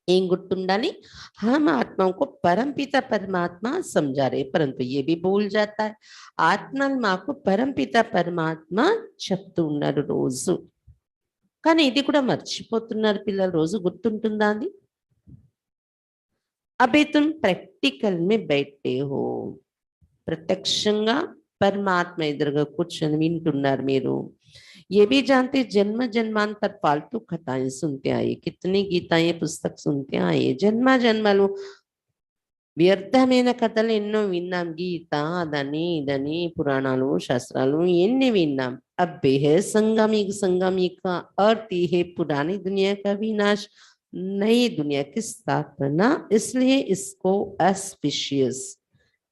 ఏం గుర్తుండాలి? हम आत्माओं को परमपिता परमात्मा समझा रहे, परंतु ये भी भूल जाता है. ఆత్మలు మాకు పరంపిత పరమాత్మ చెప్తూ ఉన్నారు రోజు, కానీ ఇది కూడా మర్చిపోతున్నారు పిల్లలు. రోజు గుర్తుంటుందా అది? अभी तुम प्रैक्टिकल में बैठे हो, ప్రత్యక్షంగా పరమాత్మ ఎదురుగా కూర్చొని వింటున్నారు మీరు. ये भी जानते जन्म जन्मांतर फालतू कथाएं सुनते आए, कितनी गीताएं पुस्तक सुनते आए, जन्म जन्मలు వ్యర్థమైన కథలు ఎన్నో విన్నాం. గీత అదని ఇదని పురాణాలు శాస్త్రాలు ఎన్ని విన్నాం. అబ్బే హే సంగమిక, సంగమిక अर्थ है पुरानी दुनिया का विनाश, नई दुनिया की स्थापना. इसलिए इसको ऑस्पिशियस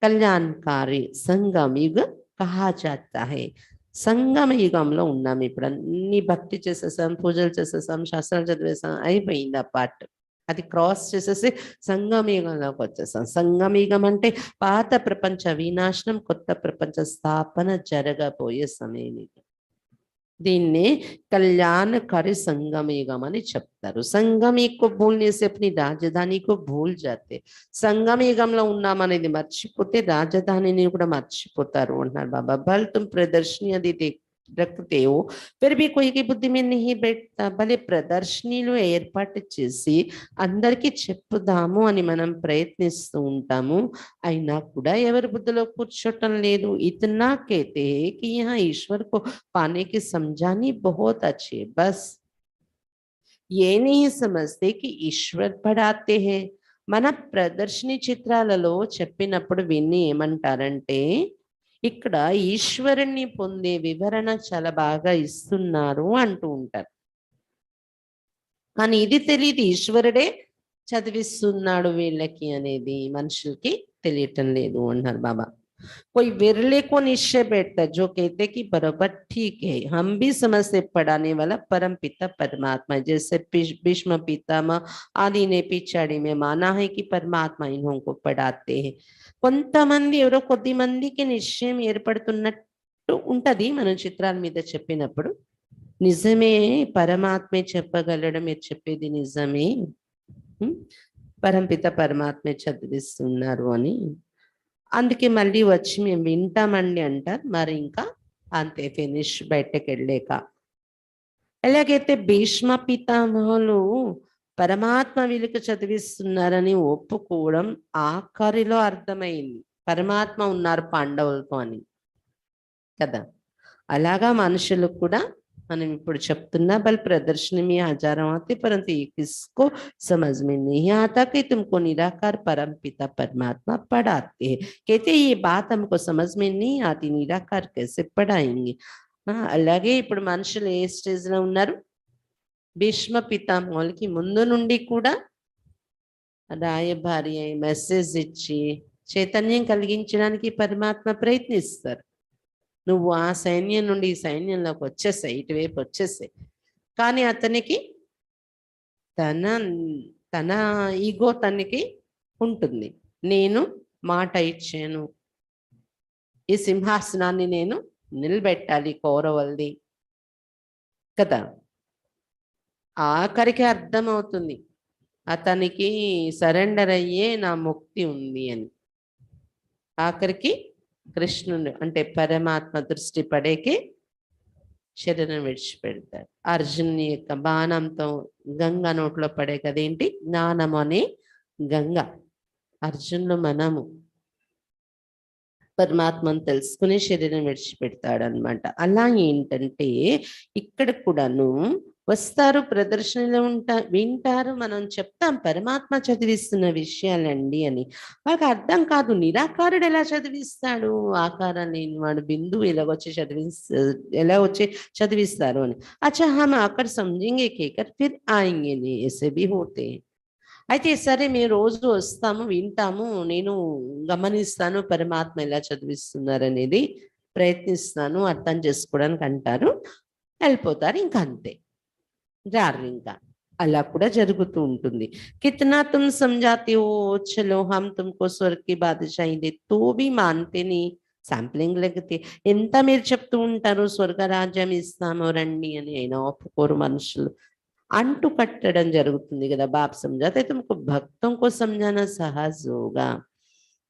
कल्याणकारी संगम युग कहा जाता है. సంగమ యుగంలో ఉన్నాం ఇప్పుడు. అన్ని భక్తి చేసేసాం, పూజలు చేసేసాం, శాస్త్రాలు చదివేసాం, అయిపోయింది ఆ పార్ట్. అది క్రాస్ చేసేసి సంగమ యుగంలోకి వచ్చేసాం. సంగమ యుగం అంటే పాత ప్రపంచ వినాశనం, కొత్త ప్రపంచ స్థాపన జరగబోయే సమయం ఇది. దీన్నే कल्याणकारी संगमेगम అని చెప్తారు. సంగమేగ్ को भूलने से अपनी राजधानी को भूल जाते. సంగమేగంలో ఉన్నామనేది మర్చిపోతే రాజధానిని కూడా మర్చిపోతారు అంటున్నారు బాబా. भले तुम प्रदर्शनी అది रखते हो फिर भी कोई की बुद्धि में नहीं बैठता. భలే ప్రదర్శనలు ఏర్పాటు చేసి అందరికీ చెప్పుదాము అని మనం ప్రయత్నిస్తూ ఉంటాము, అయినా కూడా ఎవరి బుద్ధిలో కూర్చోటం లేదు. इतना कहते हैं कि यहाँ ईश्वर को पाने की समझानी बहुत अच्छी है, बस ये नहीं समझते कि ईश्वर पढ़ाते हैं. మన ప్రదర్శని చిత్రాలలో చెప్పినప్పుడు విని ఏమంటారంటే ఇక్కడ ఈశ్వరుణ్ణి పొందే వివరణ చాలా బాగా ఇస్తున్నారు అంటూ ఉంటారు. కానీ ఇది తెలియదు, ఈశ్వరుడే చదివిస్తున్నాడు వీళ్ళకి అనేది మనుషులకి తెలియటం లేదు అన్నారు బాబా. कोई विरले को निश्चय बैठता जो कहते कि बराबर ठीक है, हम भी समझते पढ़ाने वाला परम पिता परमात्मा. जैसे भीष्म पितामह आदि ने पिछाड़ी में माना है कि परमात्मा इन्हों को पढ़ाते हैं. కొంతమంది ఎవరో కొద్ది మందికి నిశ్చయం ఏర్పడుతున్నట్టు ఉంటది మనం చిత్రాల మీద చెప్పినప్పుడు. నిజమే, పరమాత్మే చెప్పగలడు, మీరు చెప్పేది నిజమే, పరంపిత పరమాత్మే చదివిస్తున్నారు అని. అందుకే మళ్ళీ వచ్చి మేము వింటామండి అంటారు. మరి ఇంకా అంతే, ఫినిష్, బయటకు వెళ్ళాక. ఎలాగైతే భీష్మ పితామహులు పరమాత్మ వీళ్ళకి చదివిస్తున్నారని ఒప్పుకోవడం ఆఖరిలో అర్థమైంది, పరమాత్మ ఉన్నారు పాండవులతో అని కదా. అలాగా మనుషులు కూడా మనం ఇప్పుడు చెప్తున్నా बल प्रदर्शनी में हजारों आते परंतु ये किसको समझ में नहीं आता कि तुमको निराकार परम पिता परमात्मा पढ़ाते हैं. कहते ये बात हमको समझ में नहीं आती, निराकार कैसे पढ़ाएंगे. అలాగే ఇప్పుడు మనుషులు ఏ స్టేజ్ లో ఉన్నారు, భీష్మ పితామహులకి ముందు నుండి కూడా రాయబారి మెసేజ్ ఇచ్చి చైతన్యం కలిగించడానికి పరమాత్మ ప్రయత్నిస్తారు. నువ్వు ఆ సైన్యం నుండి ఈ సైన్యంలోకి వచ్చేసాయి, ఇటువైపు వచ్చేసాయి. కానీ అతనికి తన తన ఈగో తనకి ఉంటుంది. నేను మాట ఇచ్చాను, ఈ సింహాసనాన్ని నేను నిలబెట్టాలి కౌరవులది కదా. ఆఖరికి అర్థమవుతుంది అతనికి సరెండర్ అయ్యే నా ముక్తి ఉంది అని. ఆఖరికి కృష్ణుడు అంటే పరమాత్మ దృష్టి పడేకి శరీరం విడిచిపెడతారు. అర్జునుని యొక్క బాణంతో గంగ నోట్లో పడే కదేంటి, జ్ఞానం అనే గంగ. అర్జునుడు మనము పరమాత్మను తెలుసుకునే శరీరం విడిచిపెడతాడు అనమాట. అలా ఏంటంటే ఇక్కడ కూడాను వస్తారు, ప్రదర్శనలో వింటారు, మనం చెప్తాం పరమాత్మ చదివిస్తున్న విషయాలండి అని. వాళ్ళకి అర్థం కాదు, నిరాకారుడు ఎలా చదివిస్తాడు, ఆకారం లేనివాడు బిందువు ఎలా వచ్చి చదివిస్తారు అని. అచ్చా హమ్ ఆకర్ సమझेंगे कहकर फिर आएंगे नहीं, ऐसे भी होते हैं. అయితే సరే మేము రోజు వస్తాము, వింటాము, నేను గమనిస్తాను పరమాత్మ ఎలా చదివిస్తున్నారు అనేది ప్రయత్నిస్తాను అర్థం చేసుకోవడానికి అంటారు, వెళ్ళిపోతారు, ఇంకా అంతే, రారు ఇంకా. అలా కూడా జరుగుతూ ఉంటుంది. కితనా తుమ్ సమझाते हो, चलो हम तुमको स्वर्ग की बादशाही दे तो भी मानते नहीं, శాంప్లింగ్ లేకపోతే ఎంత మీరు చెప్తూ ఉంటారు స్వర్గరాజ్యం ఇస్తాము రండి అని, అయినా ఒప్పుకోరు మనుషులు. అంటు కట్టడం జరుగుతుంది కదా. బాప్ समझाते तुमको भक्तों को समझाना सहज होगा.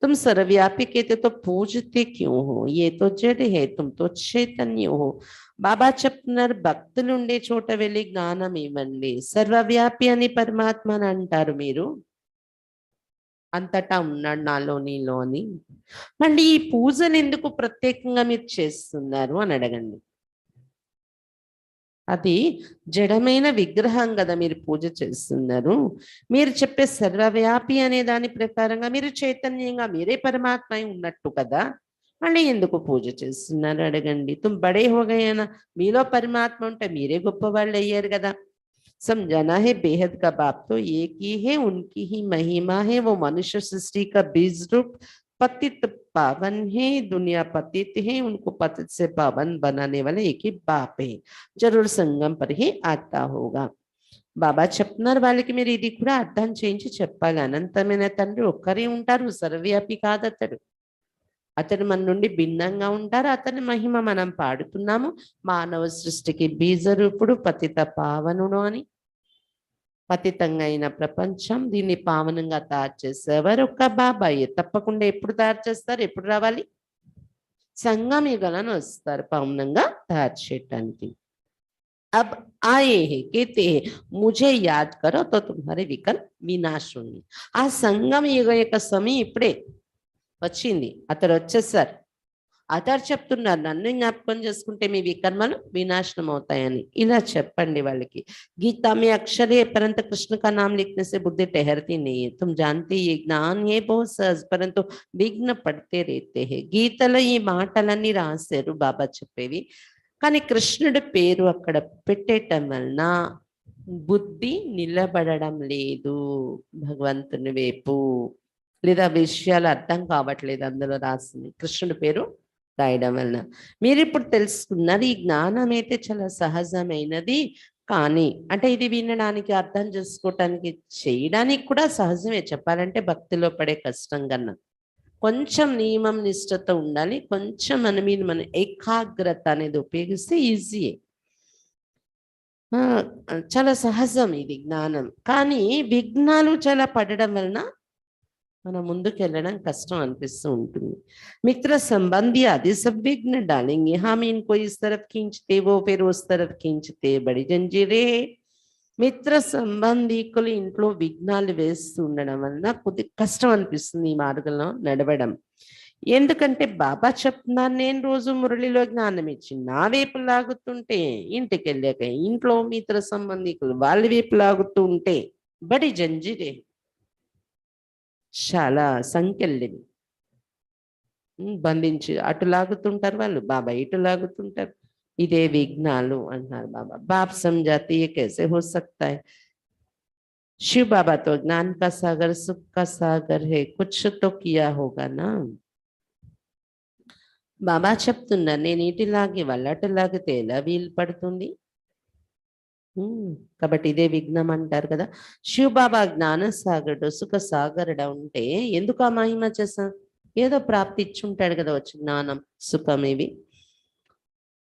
तुम सर्वव्यापी कहते तो पूजते क्यों हो, ये तो जड़ है, तुम तो चैतन्य हो. బాబా చెప్తున్నారు భక్తులు ఉండే చోట వెళ్ళి జ్ఞానం ఇవ్వండి. సర్వవ్యాపి అని పరమాత్మ అని అంటారు, మీరు అంతటా ఉన్నాడు నాలో నీలో అని. మళ్ళీ ఈ పూజను ఎందుకు ప్రత్యేకంగా మీరు చేస్తున్నారు అని అడగండి. అది జడమైన విగ్రహం కదా మీరు పూజ చేస్తున్నారు. మీరు చెప్పే సర్వవ్యాపి అనే దాని ప్రకారంగా మీరు చైతన్యంగా మీరే పరమాత్మ ఉన్నట్టు కదా, మళ్ళీ ఎందుకు పూజ చేస్తున్నారు అడగండి. తుమ్ బడే హోగయనా, మీలో పరమాత్మ ఉంటే మీరే గొప్ప వాళ్ళు అయ్యారు కదా. समझाना है बेहद का बाप तो एक ही है, उनकी ही महिमा है. वो मनुष्य सृष्टि का बीज रूप पतित पावन है, दुनिया पतित है, उनको पतित से पावन बनाने वाले एक ही बाप है. जरूर संगम पर ही आता होगा. బాబా చెప్తున్నారు వాళ్ళకి మీరు ఇది కూడా అర్థం చేయించి చెప్పాలి. అనంతమైన తండ్రి ఒక్కరే ఉంటారు, సర్వవ్యాపి కాదతడు. అతను మన నుండి భిన్నంగా ఉంటారు. అతని మహిమ మనం పాడుతున్నాము. మానవ సృష్టికి బీజరూపుడు, పతిత పావనుడు అని. పతితంగా అయిన ప్రపంచం దీన్ని పావనంగా తయారు చేసేవారు ఒక బాబాయ్. తప్పకుండా ఎప్పుడు తయారు చేస్తారు? ఎప్పుడు రావాలి? సంగమిగలను వస్తారు పావనంగా తయారు చేయటానికి. अब आए हैं, कहते हैं मुझे याद करो तो तुम्हारे विकल विनाश होंगे. ఆ సంగమ యుగ యొక్క సమయం ఇప్పుడే వచ్చింది. అతడు వచ్చేసారు. అతడు చెప్తున్నారు నన్ను జ్ఞాపకం చేసుకుంటే మీ వికర్మలు వినాశనం అవుతాయని. ఇలా చెప్పండి వాళ్ళకి. गीता में अक्षर है परंतु कृष्ण का नाम लिखने से बुद्धि ठहरती नहीं है. तुम जानते ये ज्ञान है बहुत सहज परंतु विघ्न पड़ते रहते हैं. గీతలో ఈ మాటలన్నీ రాశారు బాబా చెప్పేవి. కానీ కృష్ణుడి పేరు అక్కడ పెట్టేయటం వలన బుద్ధి నిలబడడం లేదు భగవంతుని వైపు, లేదా విషయాలు అర్థం కావట్లేదు అందులో రాసింది కృష్ణుడి పేరు రాయడం వలన. మీరు ఇప్పుడు తెలుసుకున్నారు ఈ జ్ఞానం అయితే చాలా సహజమైనది, కానీ అంటే ఇది వినడానికి అర్థం చేసుకోవటానికి చేయడానికి కూడా సహజమే చెప్పాలంటే, భక్తిలో పడే కష్టం కన్నా కొంచెం నియమం నిష్ఠతో ఉండాలి. కొంచెం మన మీద మన ఏకాగ్రత అనేది ఉపయోగిస్తే ఈజీయే. చాలా సహజం ఇది జ్ఞానం. కానీ విఘ్నాలు చాలా పడడం వలన మనం ముందుకు వెళ్ళడం కష్టం అనిపిస్తూ ఉంటుంది. మిత్ర సంబంధి అది सब विघ्न डालेंगे, हम इनको इस तरफ खींचते वो फिर उस तरफ खींचते बड़ी जंजीरें. మిత్ర సంబంధికులు ఇంట్లో విఘ్నాలు వేస్తూ ఉండడం వలన కొద్ది కష్టం అనిపిస్తుంది ఈ మార్గంలో నడవడం. ఎందుకంటే బాబా చెప్తున్నారు నేను రోజు మురళిలో జ్ఞానం ఇచ్చి నా వైపు లాగుతుంటే, ఇంటికి వెళ్ళాక ఇంట్లో మిత్ర సంబంధికులు వాళ్ళ వైపు లాగుతూ ఉంటే బడి జంజిరే, చాలా సంఖ్యల్లివి బంధించి అటు లాగుతుంటారు వాళ్ళు, బాబా ఇటు లాగుతుంటారు. ఇదే విఘ్నాలు అంటున్నారు బాబా. బాప్ समझाते ये कैसे हो सकता है. शिव बाबा तो ज्ञान का सागर सुख का सागर है, कुछ तो किया होगा ना. బాబా చెప్తున్నారు నేను ఇటులాగి వాళ్ళు అటులాగితే ఎలా వీలు పడుతుంది. కాబట్టి ఇదే విఘ్నం అంటారు కదా. శివ బాబా జ్ఞాన సాగరుడు సుఖ సాగరుడు ఉంటే ఎందుకు ఆ మహిమ చేశాం? ఏదో ప్రాప్తి ఇచ్చుంటాడు కదా వచ్చి జ్ఞానం సుఖం ఇవి.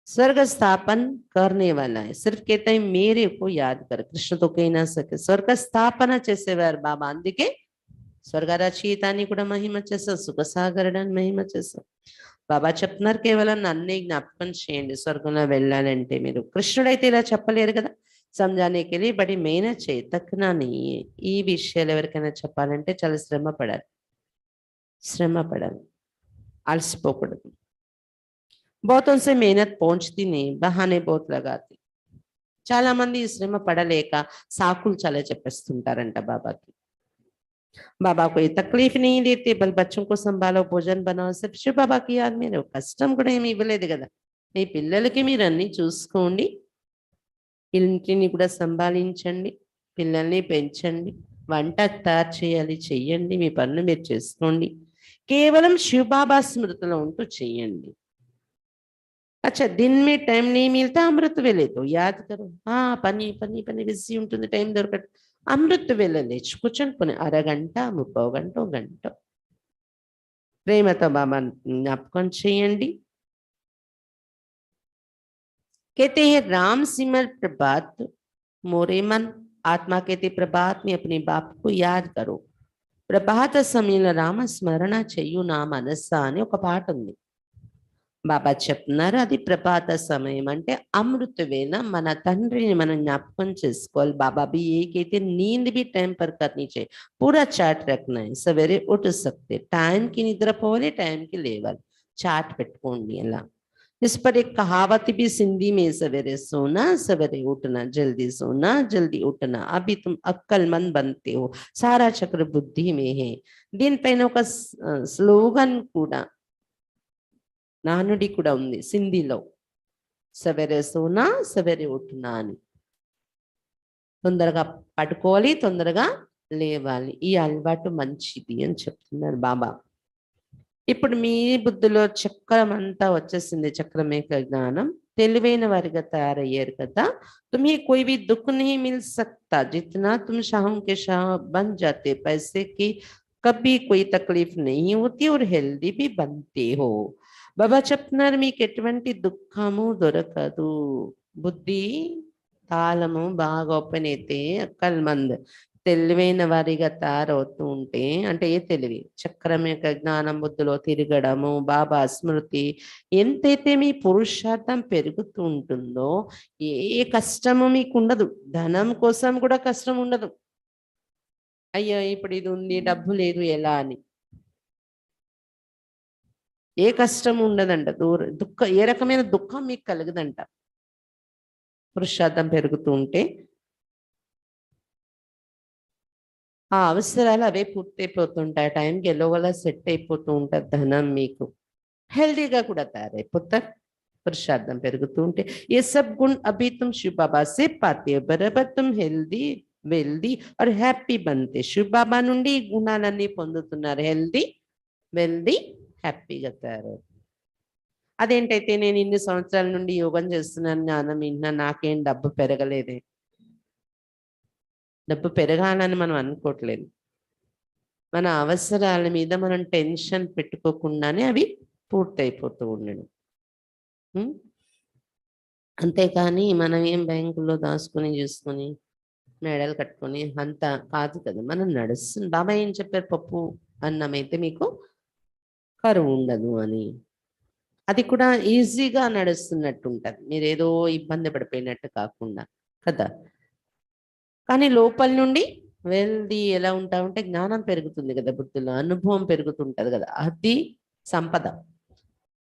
स्वर्ग स्थापन करने वाला है, सिर्फ कहता है मेरे को याद कर. कृष्ण तो कह ना सके स्वर्ग స్థాపన చేసేవారు బాబా, అందుకే స్వర్గ రచయితాన్ని కూడా మహిమ చేశారు, సుఖ సాగరుడని మహిమ చేశారు. బాబా చెప్తున్నారు కేవలం నన్నే జ్ఞాపకం చేయండి స్వర్గంలో వెళ్ళాలంటే. మీరు కృష్ణుడైతే ఇలా చెప్పలేరు కదా. సంజానేకి వెళ్ళి బడి మెహనత్ చేయి తక్కువ ఈ విషయాలు ఎవరికైనా చెప్పాలంటే చాలా శ్రమ పడాలి, అలసిపోకూడదు. बहुत उनसे मेहनत पहुंचती नहीं, बहाने बहुत लगाती. చాలా మంది శ్రమ పడలేక సాకులు చాలా చెప్పేస్తుంటారంట బాబాకి. बाबा को ये तकलीफ नहीं देते बल बच्चों को संभालो भोजन बनाओ सिर्फ शिव बाबा की याद में కష్టం కూడా ఏమి ఇవ్వలేదు కదా. మీ పిల్లలకి మీరు అన్ని చూసుకోండి, ఇంటిని కూడా సంభాళించండి, పిల్లల్ని పెంచండి, వంట తయారు చేయాలి చెయ్యండి, మీ పనులు మీరు చేసుకోండి, కేవలం శివ బాబా స్మృతిలో ఉంటూ చెయ్యండి. अच्छा दिन में टाइम नहीं मिलता अमृत वेले तो याद करो. పని పని పని బిజీ ఉంటుంది, టైం దొరకదు. అమృత వేళ లేచి కూర్చొని పోనీ అరగంట, 30 గంట, గంట ప్రేమతో బాబా జ్ఞాపకం చేయండి. कहते हैं राम सिमर प्रभात मोरे मन, आत्मा कहते प्रभात में अपने बाप को याद करो. ప్రభాత సమయంలో రామ స్మరణ చెయ్యు నా మనస్సా అని ఒక పాట ఉంది. బాబా చెప్తున్నారు అది ప్రభాత సమయం అంటే అమృత వేళ మన తండ్రిని మనం జ్ఞాపకం చేసుకోవాలి. బాబా भी ये कहते नींद भी टाइम पर करनी चाहिए, पूरा चार्ट रखना है. सवेरे उठ सकते टाइम की నిద్రపోవాలి, टाइम की లేవాలి, చాట్ పెట్టుకోండి అలా. इस पर एक कहावत भी सिंधी में सवेरे सोना सवेरे उठना, जल्दी सोना जल्दी उठना, अभी तुम अक्कलमंद बनते हो, सारा चक्र बुद्धि में है. దీనిపైన ఒక స్లోగన్ కూడా నానుడి కూడా ఉంది సింధీలో, సవేరే సోనా సవేరే ఉఠనా అని. తొందరగా పడుకోవాలి, తొందరగా లేవాలి, ఈ అలవాటు మంచిది అని చెప్తున్నారు బాబా. ఇప్పుడు మీ బుద్ధిలో చక్రం అంతా వచ్చేసింది, చక్రమేక జ్ఞానం, తెలివైన వారిగా తయారయ్యారు కదా. तुम्हें कोई भी दुख नहीं मिल सकता जितना तुम शाहों के शाह बन जाते, पैसे की कभी कोई तकलीफ नहीं होती और हेल्दी भी बनते हो. బాబా చెప్తున్నారు మీకు ఎటువంటి దుఃఖము దొరకదు. బుద్ధి తాళము బాగా ఓపెన్ అయితే అక్కల్మంద్ తెలివైన వారిగా తయారవుతూ ఉంటే, అంటే ఏ తెలివి చక్రం యొక్క జ్ఞానం బుద్ధిలో తిరగడము, బాబా స్మృతి ఎంతైతే మీ పురుషార్థం పెరుగుతూ ఉంటుందో ఏ కష్టము మీకు ఉండదు. ధనం కోసం కూడా కష్టం ఉండదు. అయ్యో ఇప్పుడు ఇది ఉంది డబ్బు లేదు ఎలా అని ఏ కష్టం ఉండదంట. ఏ రకమైన దుఃఖం మీకు కలగదంట. పురుషార్థం పెరుగుతూ ఉంటే ఆ అవసరాలు అవే పూర్తయిపోతుంటాయి. టైంకి ఎలాగోలా సెట్ అయిపోతూ ఉంటుంది ధనం. మీకు హెల్దీగా కూడా తయారైపోతారు పురుషార్థం పెరుగుతూ ఉంటే. ఏ సబ్ గుణ్ అభి తుమ్ శివ్ బాబా సే పాతే హో, బరాబర్ తుమ్ హెల్దీ వెల్దీ और హ్యాపీ బంతే. శివ్ బాబా నుండి ఈ గుణాలన్నీ పొందుతున్నారు. హెల్దీ వెల్దీ హ్యాపీగా తయారవుతుంది. అదేంటైతే నేను ఇన్ని సంవత్సరాల నుండి యోగం చేస్తున్నాను, జ్ఞానం వింటున్నా, నాకేం డబ్బు పెరగలేదే. డబ్బు పెరగాలని మనం అనుకోవట్లేదు. మన అవసరాల మీద మనం టెన్షన్ పెట్టుకోకుండానే అవి పూర్తయిపోతూ ఉండడం. అంతేకాని మనం ఏం బ్యాంకులో దాచుకొని చూసుకొని మెడలు కట్టుకొని అంత కాదు కదా. మనం నడుస్తుంది. బాబా ఏం చెప్పారు? పప్పు అన్నం అయితే మీకు కరువు ఉండదు అని. అది కూడా ఈజీగా నడుస్తున్నట్టు ఉంటుంది, మీరేదో ఇబ్బంది పడిపోయినట్టు కాకుండా కదా. కానీ లోపల నుండి వెల్ది ఎలా ఉంటా ఉంటే జ్ఞానం పెరుగుతుంది కదా, బుద్ధిలో అనుభవం పెరుగుతుంటది కదా. అది సంపద.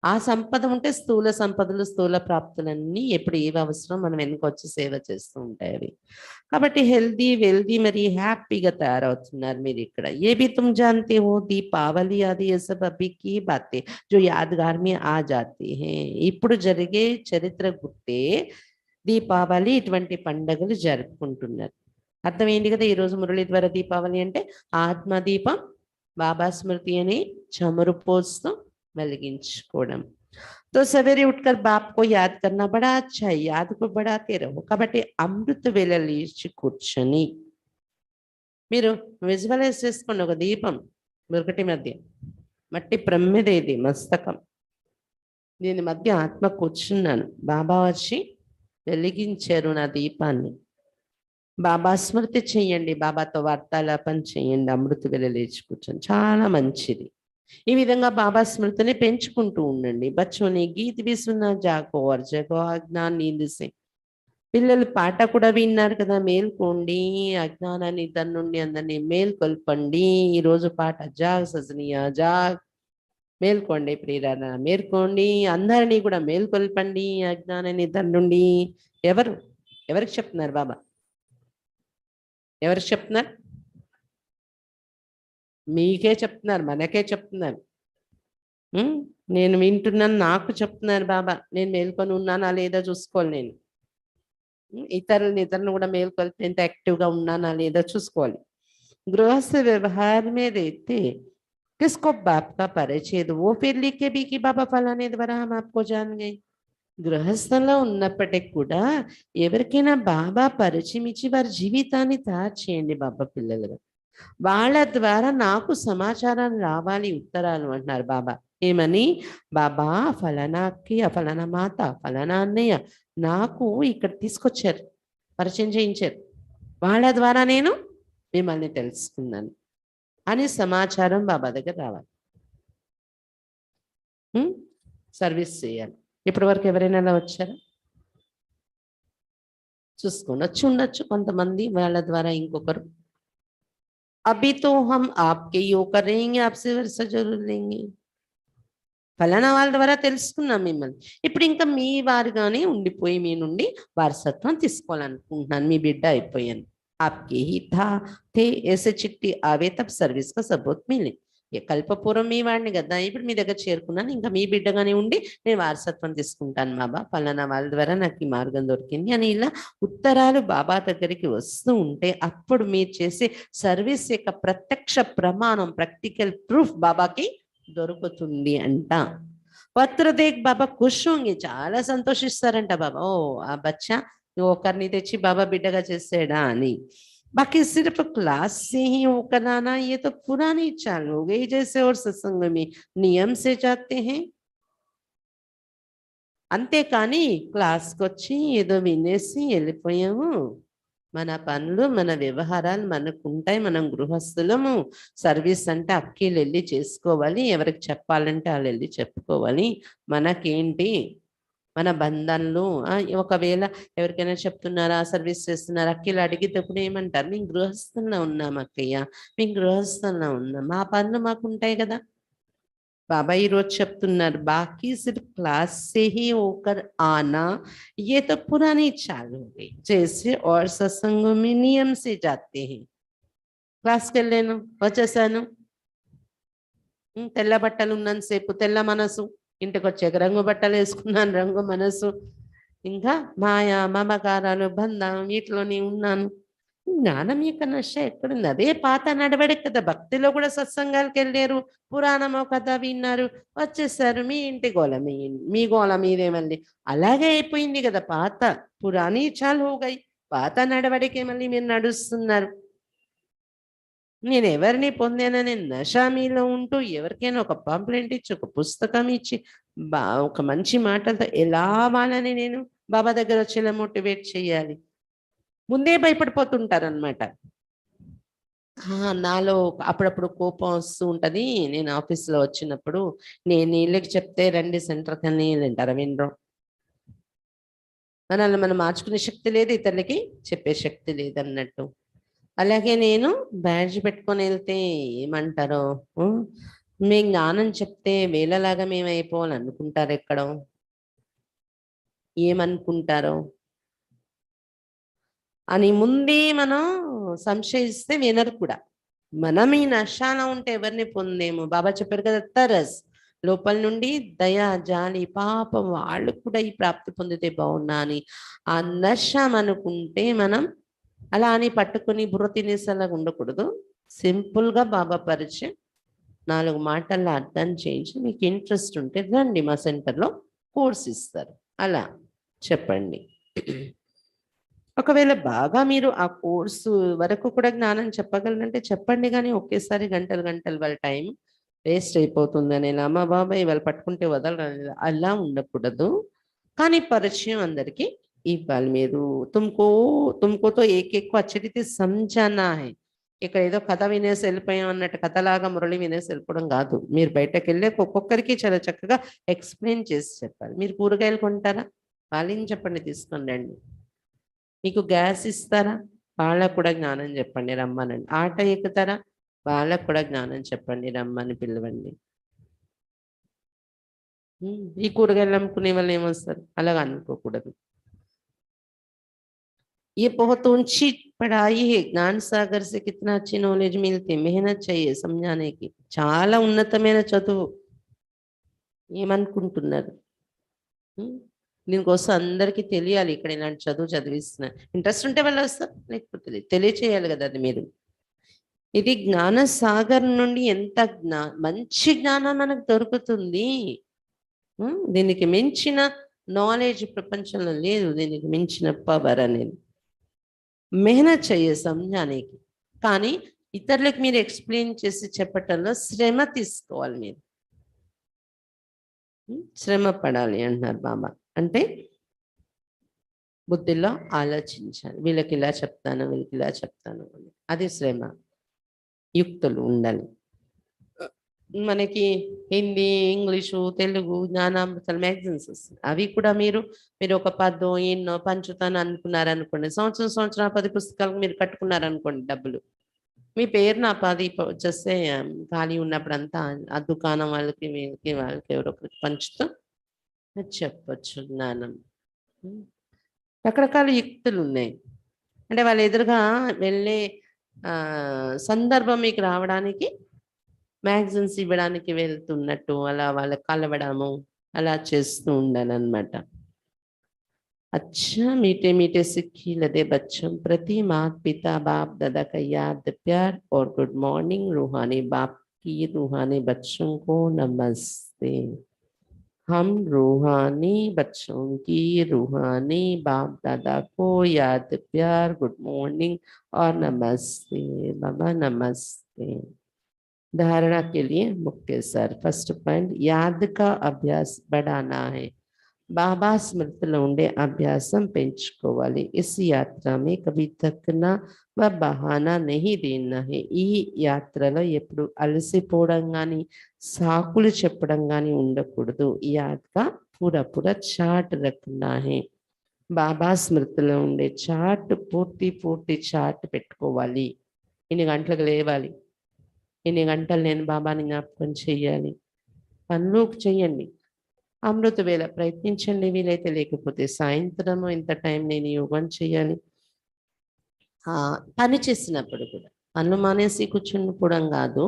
ఆ సంపద ఉంటే స్థూల సంపదలు, స్థూల ప్రాప్తులన్నీ ఎప్పుడు ఏవి అవసరం మనం వెనుకొచ్చి సేవ చేస్తూ ఉంటాయి అవి. కాబట్టి హెల్దీ వెల్దీ మరి హ్యాపీగా తయారవుతున్నారు మీరు ఇక్కడ. ఏ भी तुम जानते हो दीपावली आदि ये सब अभी की बातें जो यादगार में आ जाती हैं. ఇప్పుడు జరిగే చరిత్ర గుర్తే దీపావళి ఇటువంటి పండుగలు జరుపుకుంటున్నారు. అర్థం ఏంటి కదా. ఈరోజు మురళి ద్వారా దీపావళి అంటే ఆత్మదీపం బాబా స్మృతి అని చమురు పోస్తూ వెలిగించుకోవడం. तो सवेरे उठकर बाप को याद करना बड़ा अच्छा है. याद को बढ़ाते रहो. కాబట్టి అమృత వేళ లేచి కూర్చొని మీరు విజువలైజ్ చేసుకోండి. ఒక దీపం ఒకటి మధ్య మట్టి ప్రమ్మిదేది మస్తకం, దీని మధ్య ఆత్మ కూర్చున్నాను. బాబా వచ్చి వెలిగించారు నా దీపాన్ని. బాబా స్మృతి చెయ్యండి, బాబాతో వార్తాలాపన చేయండి, అమృత వేళ లేచి కూర్చొని చాలా మంచిది. ఈ విధంగా బాబా స్మృతిని పెంచుకుంటూ ఉండండి. బచ్చోని గీత్ भी सुना जागो और जगो अज्ञान नींद से. పిల్లలు పాట కూడా విన్నారు కదా. మేల్కోండి, అజ్ఞానాన్ని నిద్ర నుండి అందరినీ మేల్కొల్పండి. ఈరోజు పాట జాగ్ సజనియా జాగ్. మేల్కోండి ప్రియులారా, మేల్కోండి, అందరినీ కూడా మేల్కొల్పండి అజ్ఞాన నిద్ర నుండి. ఎవరికి చెప్తున్నారు బాబా? ఎవరికి చెప్తున్నారు? మీకే చెప్తున్నారు, మనకే చెప్తున్నారు. నేను వింటున్నాను, నాకు చెప్తున్నారు బాబా. నేను మేల్కొని ఉన్నానా లేదా చూసుకోవాలి. నేను ఇతరులను కూడా మేల్కొల్పి ఎంత యాక్టివ్గా ఉన్నానా లేదా చూసుకోవాలి. गृहस्थ व्यवहार में रहते किसको बाप का परिचय दो, वो फिर लिखे भी कि बाबा फलाने द्वारा हम आपको जान गए. గృహస్థంలో ఉన్నప్పటికి కూడా ఎవరికైనా బాబా పరిచయం ఇచ్చి వారి జీవితాన్ని తయారు చేయండి బాబా పిల్లలుగా. వాళ్ళ ద్వారా నాకు సమాచారాలు రావాలి, ఉత్తరాలు అంటున్నారు బాబా. ఏమని? బాబా ఫలానాకి ఫలానా మాత ఫలానా అన్నయ్య నాకు ఇక్కడ తీసుకొచ్చారు, పరిచయం చేయించారు, వాళ్ళ ద్వారా నేను మిమ్మల్ని తెలుసుకున్నాను అని సమాచారం బాబా దగ్గర రావాలి. సర్వీస్ చేయాలి. ఇప్పటి వరకు ఎవరైనా అలా వచ్చారా? చూసుకోండి, వచ్చి ఉండొచ్చు కొంతమంది, వాళ్ళ ద్వారా ఇంకొకరు. అభి తో హమ్ ఆప్కే యోగ కరేంగే, ఆప్సే వరస జరూర్ లేంగే. ఫలానా వాళ్ళ ద్వారా తెలుసుకున్నాం మిమ్మల్ని, ఇప్పుడు ఇంకా మీ వారుగానే ఉండిపోయి మీ నుండి వారసత్వం తీసుకోవాలనుకుంటున్నాను, మీ బిడ్డ అయిపోయాను. आपके ही था थे ऐसे चिट्ठी आवे तब सर्विस का सबूत मिले. కల్పపూర్వం మీ వాడిని కదా, ఇప్పుడు మీ దగ్గర చేరుకున్నాను, ఇంకా మీ బిడ్డగానే ఉండి నేను వారసత్వం తీసుకుంటాను బాబా, ఫలానా వాళ్ళ ద్వారా నాకు ఈ మార్గం దొరికింది అని ఇలా ఉత్తరాలు బాబా దగ్గరికి వస్తూ ఉంటే అప్పుడు మీరు చేసే సర్వీస్ యొక్క ప్రత్యక్ష ప్రమాణం, ప్రాక్టికల్ ప్రూఫ్ బాబాకి దొరుకుతుంది అంట. పత్ర దేక్ బాబా ఖుష్ హోంగే, చాలా సంతోషిస్తారంట బాబా. ఓ ఆ బచ్చా ఒకరిని తెచ్చి బాబా బిడ్డగా చేసాడా అని. बाकी सिर्फ क्लास से ही होकर आना ये तो पुरानी चाल हो गई, जैसे और सत्संग में नियम से जाते हैं, అంతేకాని క్లాస్కి వచ్చి ఏదో వినేసి వెళ్ళిపోయాము. మన పనులు మన వ్యవహారాలు మనకు ఉంటాయి, మనం గృహస్థులము. సర్వీస్ అంటే అక్కీలు వెళ్ళి చేసుకోవాలి, ఎవరికి చెప్పాలంటే వాళ్ళు వెళ్ళి చెప్పుకోవాలి. మనకేంటి మన బంధాలు. ఒకవేళ ఎవరికైనా చెప్తున్నారా, సర్వీస్ చేస్తున్నారా, అక్కీలు అడిగేటప్పుడు ఏమంటారు, మేము గృహస్థంలో ఉన్నాం అక్కయ్య, మేము గృహస్థంలో ఉన్నాం, మా పనులు మాకు ఉంటాయి కదా. बाबा ही रोज చెప్తున్నారు, बाकी सिर्फ क्लास से ही होकर आना ये तो पुरानी चाल हो गई, जैसे और सत्संगों में नियम से जाते हैं. క్లాస్కి వెళ్ళాను వచ్చేసాను, తెల్ల బట్టలు ఉన్నంతసేపు తెల్ల మనసు, ఇంటికి వచ్చాక రంగు బట్టలు వేసుకున్నాను రంగు మనసు, ఇంకా మాయా మమకారాలు బంధం వీటిలోనే ఉన్నాను. జ్ఞానం యొక్క నశ ఎక్కడుంది? అదే పాత నడవడిక కదా. భక్తిలో కూడా సత్సంగాలకు వెళ్ళారు, పురాణమో కథ విన్నారు, వచ్చేసారు, మీ ఇంటి గోల మీ గోల మీదే మళ్ళీ అలాగే అయిపోయింది కదా. పాత పురాణీ చాలు హోగాయి, పాత నడవడికే మళ్ళీ మీరు నడుస్తున్నారు. నేను ఎవరిని పొందానని నశ మీలో ఉంటూ ఎవరికైనా ఒక పాంప్లెంట్ ఇచ్చి ఒక పుస్తకం ఇచ్చి ఒక మంచి మాటలతో ఎలా వాళ్ళని నేను బాబా దగ్గర వచ్చేలా మోటివేట్ చేయాలి? ముందే భయపడిపోతుంటారనమాట. నాలో అప్పుడప్పుడు కోపం వస్తూ ఉంటది. నేను ఆఫీస్లో వచ్చినప్పుడు నేను వీళ్ళకి చెప్తే రండి సెంటర్కి అని వింటారు, వినరు. మనల్ని మనం మార్చుకునే శక్తి లేదు, ఇతరులకి చెప్పే శక్తి లేదు అన్నట్టు. అలాగే నేను బ్యాడ్జ్ పెట్టుకొని వెళ్తే ఏమంటారో, మీ జ్ఞానం చెప్తే వేళలాగా మేము అయిపోవాలి అనుకుంటారు, ఎక్కడో ఏమనుకుంటారో అని ముందే మనం సంశయిస్తే వినరు కూడా. మనం ఈ నష్టాన ఉంటే ఎవరిని పొందేము? బాబా చెప్పారు కదా, తరస్ లోపల నుండి దయా జాలి పాపం వాళ్ళు కూడా ఈ ప్రాప్తి పొందితే బాగున్నా అని ఆ నష్టం అనుకుంటే మనం అలా అని పట్టుకుని బుర్ర తినేసేలాగా ఉండకూడదు. సింపుల్గా బాబా పరిచయం 4 మాటల్లో అర్థం చేయించి, మీకు ఇంట్రెస్ట్ ఉంటే రండి మా సెంటర్లో కోర్స్ ఇస్తారు, అలా చెప్పండి. ఒకవేళ బాగా మీరు ఆ కోర్సు వరకు కూడా జ్ఞానం చెప్పగలరంటే చెప్పండి, కానీ ఒకేసారి గంటలు గంటలు వాళ్ళ టైం వేస్ట్ అయిపోతుందని అమ్మ బాబాయ్ వాళ్ళు పట్టుకుంటే వదలరు అలా ఉండకూడదు. కానీ పరిచయం అందరికీ ఇవ్వాలి. మీరు తుమ్కోతో ఏకేక్కువ అచ్చడితే సంజానా హై. ఇక్కడ ఏదో కథ వినేసి వెళ్ళిపోయాం అన్నట్టు కథలాగా మురళి వినేసి వెళ్ళిపోవడం కాదు. మీరు బయటకు వెళ్ళే ఒక్కొక్కరికి చాలా చక్కగా ఎక్స్ప్లెయిన్ చేసి చెప్పాలి. మీరు కూరగాయలు కొంటారా, వాళ్ళని చెప్పండి తీసుకొని రండి. మీకు గ్యాస్ ఇస్తారా, వాళ్ళకు కూడా జ్ఞానం చెప్పండి రమ్మనండి. ఆట ఎక్కుతారా, వాళ్ళకు కూడా జ్ఞానం చెప్పండి రమ్మని పిలవండి. ఈ కూరగాయలు అమ్ముకునే వాళ్ళు ఏమొస్తారు, అలాగ అనుకోకూడదు. ये बहुत ऊंची पढ़ाई है, ज्ञान सागर से कितना अच्छी नॉलेज मिलती है, मेहनत चाहिए समझाने की. చాలా ఉన్నతమైన చదువు. ఏమనుకుంటున్నారు? దీనికోసం అందరికీ తెలియాలి ఇక్కడ ఇలాంటి చదువు చదివిస్తున్నారు. ఇంట్రెస్ట్ ఉంటే వాళ్ళు వస్తారు, లేకపోతే తెలియచేయాలి కదా అది మీరు. ఇది జ్ఞాన సాగర్ నుండి ఎంత మంచి జ్ఞానం మనకు దొరుకుతుంది. దీనికి మించిన నాలెడ్జ్ ప్రపంచంలో లేదు, దీనికి మించిన పవర్ అనేది. మెహనత్ చెయ్యే సమజానికి, కానీ ఇతరులకు మీరు ఎక్స్ప్లెయిన్ చేసి చెప్పటంలో శ్రమ తీసుకోవాలి. మీరు శ్రమ పడాలి అంటున్నారు బాబా. అంటే బుద్ధిలో ఆలోచించాలి, వీళ్ళకి ఇలా చెప్తాను వీళ్ళకి ఇలా చెప్తాను అని, అది శ్రమ. యుక్తులు ఉండాలి. మనకి హిందీ, ఇంగ్లీషు, తెలుగు జ్ఞానామృతాలు మ్యాగజైన్స్ వస్తాయి. అవి కూడా మీరు ఒక 10 ఎన్నో పంచుతాను అనుకున్నారనుకోండి, సంవత్సరం 10 పుస్తకాలకు మీరు కట్టుకున్నారనుకోండి డబ్బులు, మీ పేరు నా 10 వచ్చేస్తే ఖాళీ ఉన్నప్పుడు అంతా ఆ దుకాణం వాళ్ళకి వీళ్ళకి వాళ్ళకి ఎవరొకరికి పంచుతూ చెప్పచ్చు జ్ఞానం. రకరకాల యుక్తులు ఉన్నాయి. అంటే వాళ్ళ ఎదురుగా వెళ్ళే సందర్భం మీకు రావడానికి మ్యాగజైన్స్ ఇవ్వడానికి వెళ్తున్నట్టు అలా వాళ్ళకి కలవడము అలా చేస్తూ ఉండాలన్నమాట. अच्छा मीठे मीठे सिक्खी लदे बच्चों प्रति मात पिता बाप दादा का याद प्यार और गुड मॉर्निंग रूहानी बाप की रूहानी बच्चों को नमस्ते. हम रूहानी बच्चों की रूहानी बाप दादा को याद प्यार गुड मॉर्निंग और नमस्ते बाबा नमस्ते। धारणा के लिए मुख्य सार फर्स्ट पॉइंट याद का अभ्यास बढ़ाना है। బాబా స్మృతిలో ఉండే అభ్యాసం పెంచుకోవాలి। इस यात्रा में कभी थकना व बहाना नहीं देना है। ఈ యాత్రలో ఎప్పుడు అలసిపోవడం కానీ సాకులు చెప్పడం కానీ ఉండకూడదు। याद का पूरा पूरा चार्ट रखना है। బాబా స్మృతిలో ఉండే చార్ట్ పూర్తి చార్ట్ పెట్టుకోవాలి। ఇన్ని గంటలకు లేవాలి, ఇన్ని గంటలు నేను బాబాని జ్ఞాపకం చెయ్యాలి, పనులు చేయండి। అమృత వేళ ప్రయత్నించండి, వీలైతే లేకపోతే సాయంత్రము ఇంత టైం నేను యోగం చేయాలి। పని చేసినప్పుడు కూడా పనులు మానేసి కూర్చుండిపోవడం కాదు,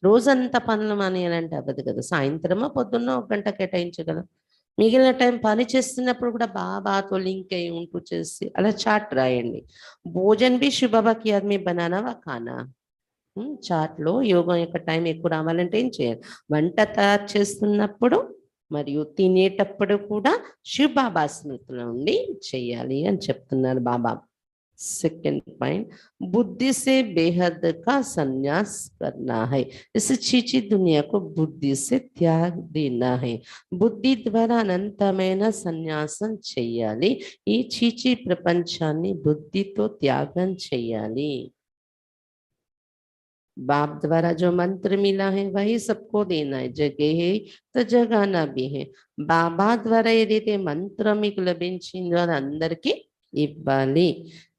రోజంతా పనులు మానేయాలంటే అవ్వదు కదా। సాయంత్రమో పొద్దున్న 1 గంట కేటాయించగలం, మిగిలిన టైం పని చేస్తున్నప్పుడు కూడా బాబాతో లింక్ అయి ఉంటూ చేసి అలా చాట్ రాయండి। భోజన్ బి శుభబా కి ఆద్మీ బనానా వా ఖానా, చాట్లో యోగం యొక్క టైం ఎక్కువ రావాలంటే ఏం చేయాలి, వంట తయారు చేస్తున్నప్పుడు మరియు తినేటప్పుడు కూడా శివ బాబా స్మృతిలో ఉండి చేయాలి అని చెప్తున్నారు బాబా। सेकंड पॉइंट बुद्धि से बेहद का संन्यास करना है। इस चीची दुनिया को बुद्धि से त्याग देना है। बुद्धि द्वारा अनंतమైన సన్యాసం చేయాలి। ఈ చీచి ప్రపంచాన్ని బుద్ధితో త్యాగం చేయాలి। बाप द्वारा जो मंत्र मिला है वही सबको देना है। जगह है तो जगाना भी है। బాబా ద్వారా ఏదైతే మంత్రం మీకు లభించిందో అది అందరికీ ఇవ్వాలి।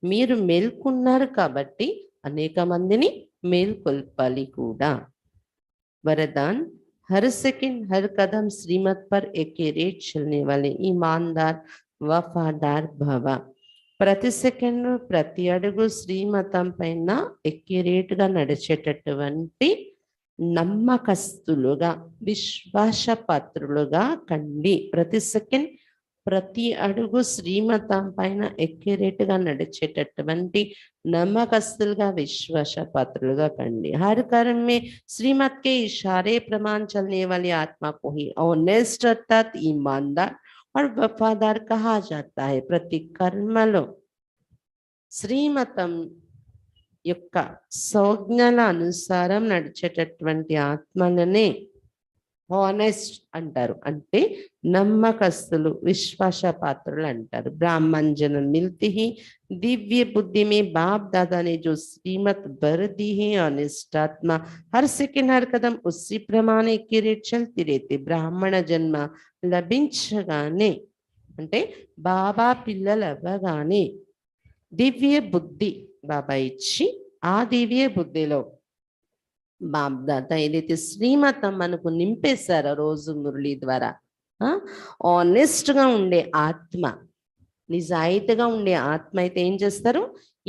మీరు మేల్కొన్నారు కాబట్టి అనేక మందిని మేల్కొల్పాలి కూడా। वरदान हर सेकंड हर कदम श्रीमत पर एक्यूरेट चलने वाले ईमानदार वफादार भव। ప్రతి సెకండ్ ప్రతి అడుగు శ్రీమతం పైన ఎక్యురేట్గా నడిచేటటువంటి నమ్మకస్తులుగా విశ్వాసపాత్రులుగా కండి। ప్రతి సెకండ్ ప్రతి అడుగు శ్రీమతం పైన ఎక్యురేట్గా నడిచేటటువంటి నమ్మకస్తులుగా విశ్వాసపాత్రులుగా కండి। हर कर्म में श्रीमत के इशारे प्रमाण चलने वाली आत्मा को ही ऑनेस्ट अर्थात ईमानदार और वफादार कहा जाता है। ప్రతి కర్మలో శ్రీమతం యొక్క సంజ్ఞల అనుసారం నడిచేటటువంటి ఆత్మలనే హానెస్ట్ అంటారు, అంటే నమ్మకస్తులు విశ్వాసపాత్రులు అంటారు। ब्राह्मण जन्म मिलते ही दिव्य बुद्धि में बाप दादा ने जो श्रीमत भर दी है ऑनेस्ट आत्मा हर सेकंड हर कदम उसी प्रमाण एक्यूरेट चलती रहती। బ్రాహ్మణ జన్మ లభించగానే అంటే బాబా పిల్లలు అవ్వగానే దివ్య బుద్ధి బాబా ఇచ్చి ఆ దివ్య బుద్ధిలో బాప్ దాదా ఏదైతే శ్రీమతం మనకు నింపేశారో రోజు మురళి ద్వారా ఆనెస్ట్గా ఉండే ఆత్మ, నిజాయితీగా ఉండే ఆత్మ అయితే ఏం చేస్తారు,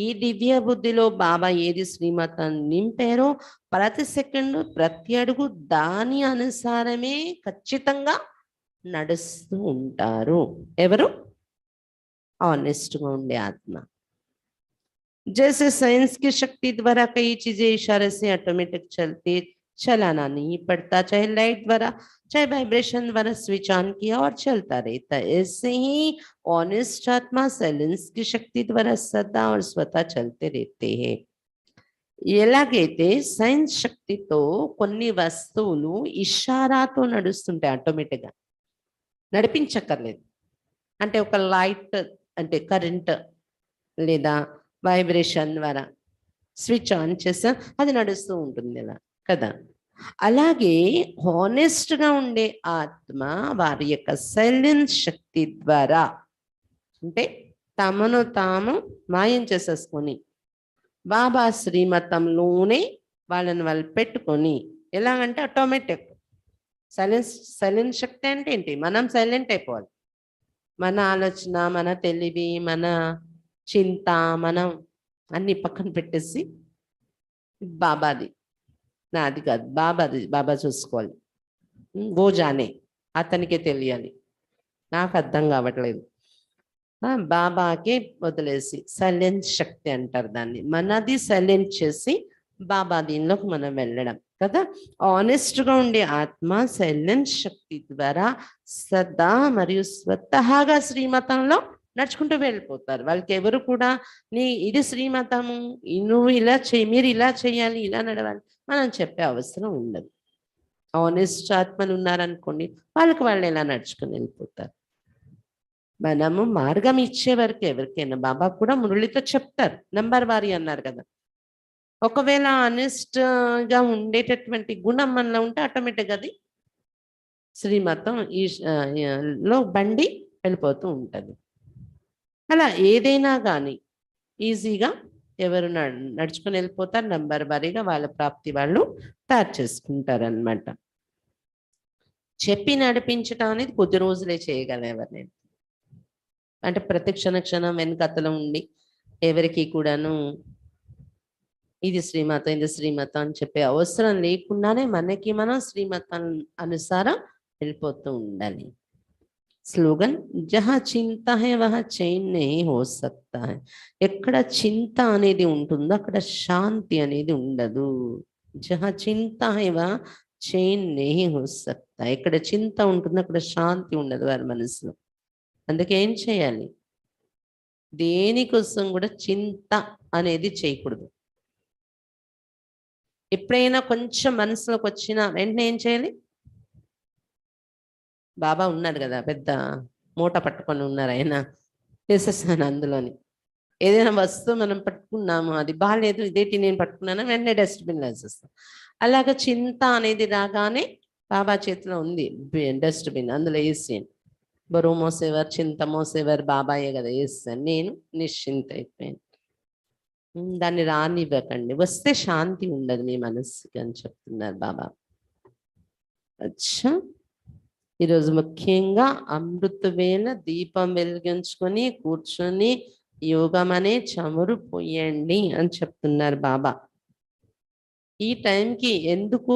ఈ దివ్య బుద్ధిలో బాబా ఏది శ్రీమతం నింపారో ప్రతి సెకండ్ ప్రతి అడుగు దాని అనుసారమే ఖచ్చితంగా నడుస్తూ ఉంటారు। ఎవరు? ఆనెస్ట్గా ఉండే ఆత్మ। जैसे साइंस की शक्ति द्वारा कई चीजें इशारे से ऑटोमेटिक चलती, चलाना नहीं पड़ता, चाहे लाइट द्वारा चाहे वाइब्रेशन द्वारा स्विच ऑन किया और चलता रहता है। ऐसे ही ऑनेस्ट आत्मा साइलेंस की शक्ति द्वारा सदा और स्वतः चलते रहते हैं। ఎలాగైతే సైన్స్ శక్తితో కొన్ని వస్తువులు ఇషారాతో నడుస్తుంటాయి, ఆటోమేటిక్గా నడిపించక్కర్లేదు। అంటే ఒక లైట్ అంటే కరెంట్ లేదా వైబ్రేషన్ ద్వారా స్విచ్ ఆన్ చేసా అది నడుస్తూ ఉంటుంది అలా కదా। అలాగే హానెస్ట్గా ఉండే ఆత్మ వారి యొక్క సైలెన్స్ శక్తి ద్వారా అంటే తమను తాము మాయం చేసేసుకొని బాబా శ్రీమతంలోనే వాళ్ళని వాళ్ళు పెట్టుకొని, ఎలాగంటే ఆటోమేటిక్ సైలెన్స్ శక్తి అంటే ఏంటి, మనం సైలెంట్ అయిపోవాలి। మన ఆలోచన, మన తెలివి, మన చింత, మనం అన్ని పక్కన పెట్టేసి బాబాది నాది కాదు, బాబాది బాబా చూసుకోవాలి, ఓ జానే అతనికే తెలియాలి, నాకు అర్థం కావట్లేదు, బాబాకే వదిలేసి సైలెన్స్ శక్తి అంటారు దాన్ని, మనది సైలెంట్ చేసి బాబా దీనిలోకి మనం వెళ్ళడం। కదా. ఆనెస్ట్గా ఉండే ఆత్మ సైలెన్స్ శక్తి ద్వారా సదా మరియు స్వతహాగా శ్రీమతంలో నడుచుకుంటూ వెళ్ళిపోతారు. వాళ్ళకి ఎవరు కూడా ఇది శ్రీమతము, నువ్వు ఇలా చేయి, మీరు ఇలా చేయాలి, ఇలా నడవాలి మనం చెప్పే అవసరం ఉండదు. ఆనెస్ట్ ఆత్మలు ఉన్నారనుకోండి, వాళ్ళకి వాళ్ళు ఎలా నడుచుకుని వెళ్ళిపోతారు. మనము మార్గం ఇచ్చే వరకు ఎవరికైనా బాబా కూడా మురళితో చెప్తారు, నంబర్ వారి అన్నారు కదా. ఒకవేళ ఆనెస్ట్గా ఉండేటటువంటి గుణం మనలో ఉంటే ఆటోమేటిక్గా అది శ్రీమతం లో బండి వెళ్ళిపోతూ ఉంటుంది. అలా ఏదైనా కానీ ఈజీగా ఎవరు నడుచుకుని వెళ్ళిపోతారు, నంబర్ వారీగా వాళ్ళ ప్రాప్తి వాళ్ళు తయారు చేసుకుంటారనమాట. చెప్పి నడిపించటం అనేది కొద్ది రోజులే చేయగలం ఎవరినైనా. అంటే ప్రతి క్షణం వెనుకతలో ఉండి ఎవరికి కూడాను ఇది శ్రీమతం, ఇది శ్రీమతం అని చెప్పే అవసరం లేకుండానే మనకి మనం శ్రీమతం అనుసారం వెళ్ళిపోతూ ఉండాలి. స్లోగన్ జహా చింత హై వహ చైన్ నహీ హో సక్తా హై. ఎక్కడ చింత అనేది ఉంటుందో అక్కడ శాంతి అనేది ఉండదు. జహా చింత హై వహ చైన్ నహీ హో సక్తా. ఎక్కడ చింత ఉంటుందో అక్కడ శాంతి ఉండదు వారి మనసులో. అందుకే ఏం చేయాలి, దేనికోసం కూడా చింత అనేది చేయకూడదు. ఎప్పుడైనా కొంచెం మనసులోకి వచ్చిన వెంటనే ఏం చేయాలి, బాబా ఉన్నారు కదా, పెద్ద మూట పట్టుకొని ఉన్నారు, ఆయన వేసేసాను అందులోని. ఏదైనా వస్తువు మనం పట్టుకున్నాము, అది బాగాలేదు, ఇదేంటి నేను పట్టుకున్నాను, వెంటనే డస్ట్బిన్లో వేసేస్తాం. అలాగ చింత అనేది రాగానే బాబా చేతిలో ఉంది డస్ట్బిన్, అందులో వేసేయండి. బరువు మోసేవారు, చింత మోసేవారు బాబాయే కదా, వేస్తాను. నేను నిశ్చింత అయిపోయాను. దాన్ని రానివ్వకండి, వస్తే శాంతి ఉండదు మీ మనస్సుకి అని చెప్తున్నారు బాబా. అచ్చా, ఈరోజు ముఖ్యంగా అమృత వేళ దీపం వెలిగించుకొని కూర్చొని యోగం అనే చమురు పోయండి అని చెప్తున్నారు బాబా. ఈ టైంకి ఎందుకు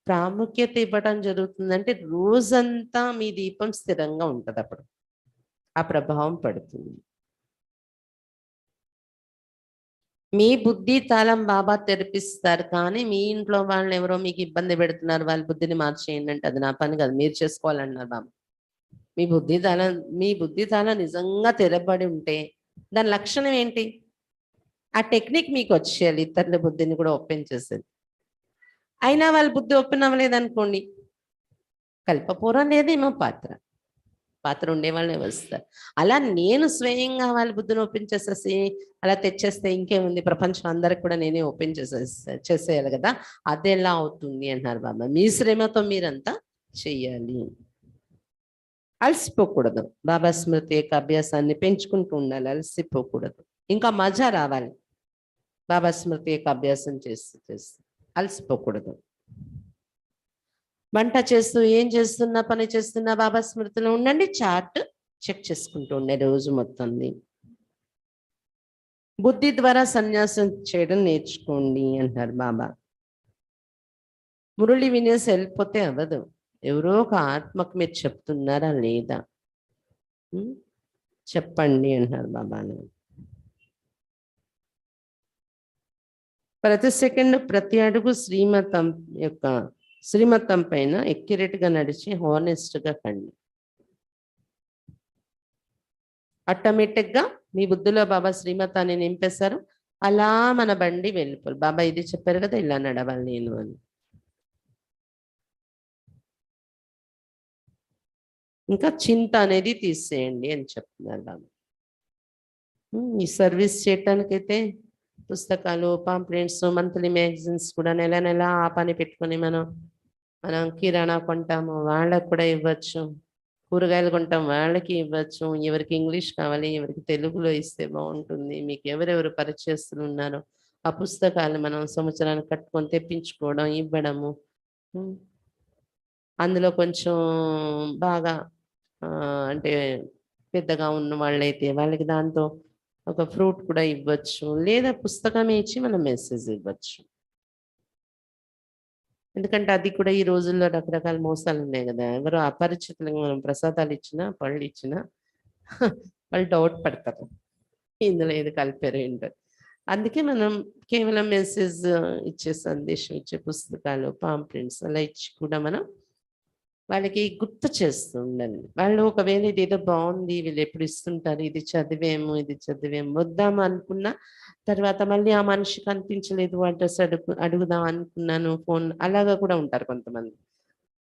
ప్రాముఖ్యత ఇవ్వడం జరుగుతుందంటే, రోజంతా మీ దీపం స్థిరంగా ఉంటుంది, అప్పుడు ఆ ప్రభావం పడుతుంది. మీ బుద్ధి తాళం బాబా తెరిపిస్తారు, కానీ మీ ఇంట్లో వాళ్ళని ఎవరో మీకు ఇబ్బంది పెడుతున్నారు, వాళ్ళ బుద్ధిని మార్చేయండి అంటే అది నా పని కాదు, మీరు చేసుకోవాలన్నారు బాబా. మీ బుద్ధి తాళం నిజంగా తెరబడి ఉంటే దాని లక్షణం ఏంటి, ఆ టెక్నిక్ మీకు వచ్చేయాలి, ఇతరుల బుద్ధిని కూడా ఓపెన్ చేసేది. అయినా వాళ్ళ బుద్ధి ఓపెన్ అవ్వలేదనుకోండి, కల్పపూరం లేదేమో పాత్ర ఉండేవాళ్ళే వస్తారు. అలా నేను స్వయంగా వాళ్ళ బుద్ధిని ఓపెన్ చేసేసి అలా తెచ్చేస్తే ఇంకేముంది, ప్రపంచం అందరికి కూడా నేనే ఓపెన్ చేసేయాలి కదా, అది ఎలా అవుతుంది అంటున్నారు బాబా. మీ శ్రమతో మీరంతా చెయ్యాలి, అలసిపోకూడదు. బాబా స్మృతి యొక్క అభ్యాసాన్ని పెంచుకుంటూ ఉండాలి, అలసిపోకూడదు. ఇంకా మజా రావాలి, బాబా స్మృతి యొక్క అభ్యాసం చేస్తూ అలసిపోకూడదు. వంట చేస్తూ ఏం చేస్తున్నా, పని చేస్తున్నా బాబా స్మృతిలో ఉండండి, చార్ట్ చెక్ చేసుకుంటూ ఉండే రోజు మొత్తాన్ని. బుద్ధి ద్వారా సన్యాసం చేయడం నేర్చుకోండి అంటారు బాబా. మురళి వినేసి వెళ్ళిపోతే అవ్వదు, ఎవరో ఒక ఆత్మకు మీరు చెప్తున్నారా లేదా చెప్పండి అంటారు బాబాను. ప్రతి సెకండ్ ప్రతి అడుగు శ్రీమతం పైన ఎక్యురేట్గా నడిచి హానెస్ట్గా కండి. ఆటోమేటిక్గా మీ బుద్ధిలో బాబా శ్రీమతాన్ని నింపేశారు, అలా మన బండి వెళ్ళిపోవాలి. బాబా ఇది చెప్పారు కదా, ఇలా నడవాలి నేను అని. ఇంకా చింత అనేది తీసేయండి అని చెప్తున్నారు బాబా. ఈ సర్వీస్ చేయటానికైతే పుస్తకాలు, పాంప్లెంట్స్, మంత్లీ మ్యాగజైన్స్ కూడా నెల ఆ పని పెట్టుకొని మనం కిరాణా కొంటాము, వాళ్ళకు కూడా ఇవ్వచ్చు. కూరగాయలు కొంటాం, వాళ్ళకి ఇవ్వచ్చు. ఎవరికి ఇంగ్లీష్ కావాలి, ఎవరికి తెలుగులో ఇస్తే బాగుంటుంది, మీకు ఎవరెవరు పరిచయస్తులు ఉన్నారో ఆ పుస్తకాలు మనం సంవత్సరానికి కట్టుకొని తెప్పించుకోవడం, ఇవ్వడము. అందులో కొంచెం బాగా అంటే పెద్దగా ఉన్న వాళ్ళైతే వాళ్ళకి దాంతో ఒక ఫ్రూట్ కూడా ఇవ్వచ్చు, లేదా పుస్తకమే ఇచ్చి మనం మెసేజ్ ఇవ్వచ్చు. ఎందుకంటే అది కూడా ఈ రోజుల్లో రకరకాల మోసాలు ఉన్నాయి కదా, ఎవరు అపరిచితులకు మనం ప్రసాదాలు ఇచ్చినా, పళ్ళు ఇచ్చినా వాళ్ళు డౌట్ పడతారు, ఇందులో ఏది కలిపారు ఏంటో. అందుకే మనం కేవలం మెసేజ్ ఇచ్చే సందేశం ఇచ్చే పుస్తకాలు, పాంప్లెట్స్ అలా ఇచ్చి కూడా మనం వాళ్ళకి గుర్తు చేస్తూ ఉండండి. వాళ్ళు ఒకవేళ ఇదేదో బావుంది, వీళ్ళెప్పుడు ఇస్తుంటారు, ఇది చదివాము, వద్దాం అనుకున్నా తర్వాత మళ్ళీ ఆ మనిషి కనిపించలేదు, అడ్రెస్ అడుగుదాం అనుకున్నాను ఫోన్ అలాగా కూడా ఉంటారు కొంతమంది.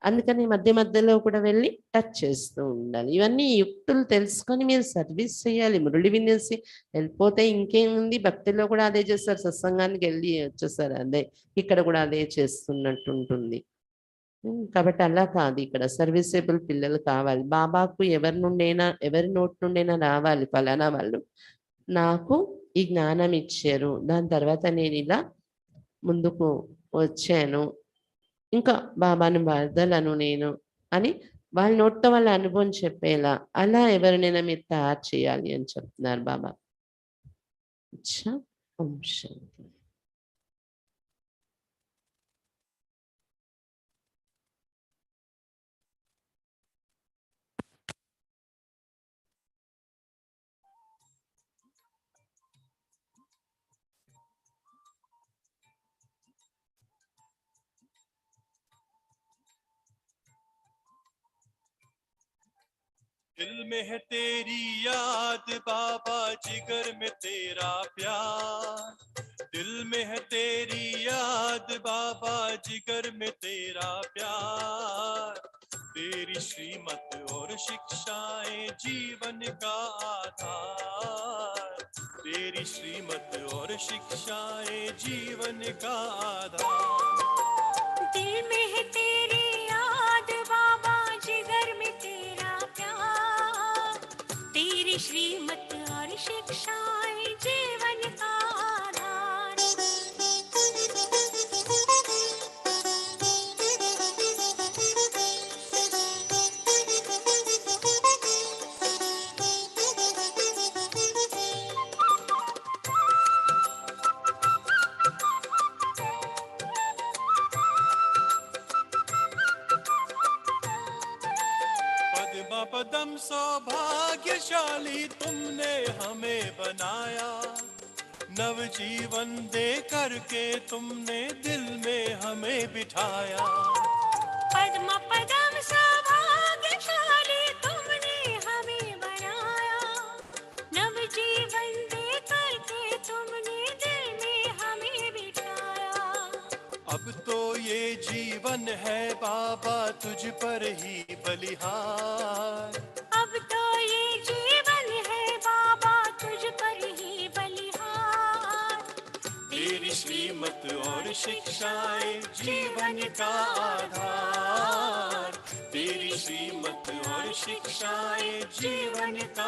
అందుకని మధ్య మధ్యలో కూడా వెళ్ళి టచ్ చేస్తూ ఉండాలి. ఇవన్నీ యుక్తులు తెలుసుకొని మీరు సర్వీస్ చేయాలి. మురళి వినేసి వెళ్ళిపోతే ఇంకేముంది, భక్తిలో కూడా అదే చేస్తారు. సత్సంగానికెళ్ళి వచ్చేసారు అదే. ఇక్కడ కూడా అదే చేస్తున్నట్టుంటుంది. కాబట్టి అలా కాదు, ఇక్కడ సర్వీసబుల్ పిల్లలు కావాలి. బాబాకు ఎవరి నోటి నుండైనా రావాలి ఫలానా వాళ్ళు నాకు ఈ జ్ఞానం ఇచ్చారు. దాని తర్వాత నేనిలా ముందుకు వచ్చాను. ఇంకా బాబాను వదలను నేను అని వాళ్ళ నోటితో వాళ్ళ అనుభవం చెప్పేలా అలా ఎవరినైనా మీరు తయారు చేయాలి అని చెప్తున్నారు బాబా. అచ్చా! ఓం శాంతి. दिल में है तेरी याद बाबा, जिगर में तेरा प्यार। दिल में है तेरी याद बाबा, जिगर में तेरा प्यार। तेरी श्रीमत और शिक्षाएं जीवन का आधार। तेरी श्रीमत और शिक्षाएं जीवन का आधार। दिल में है तेरी याद बाबा, जिगर में तेरा प्यार। तेरी श्रीमत और शिक्षाएं जीवन का आधार। पद्मा पदम सौभाग्यशाली तुमने हमें बनाया। नव जीवन दे करके तुमने दिल में हमें बिठाया। पद्म पदम सौभाग्यशाली तुमने हमें बनाया। नव जीवन दे करके तुमने दिल में हमें बिठाया। अब तो ये जीवन है बाबा तुझ पर ही बलिहार। अब तो ये जीवन है बाबा तुझ पर ही बलिहार। तेरी श्रीमत और शिक्षाएं जीवन का आधार। तेरी श्रीमत और शिक्षाएं जीवन का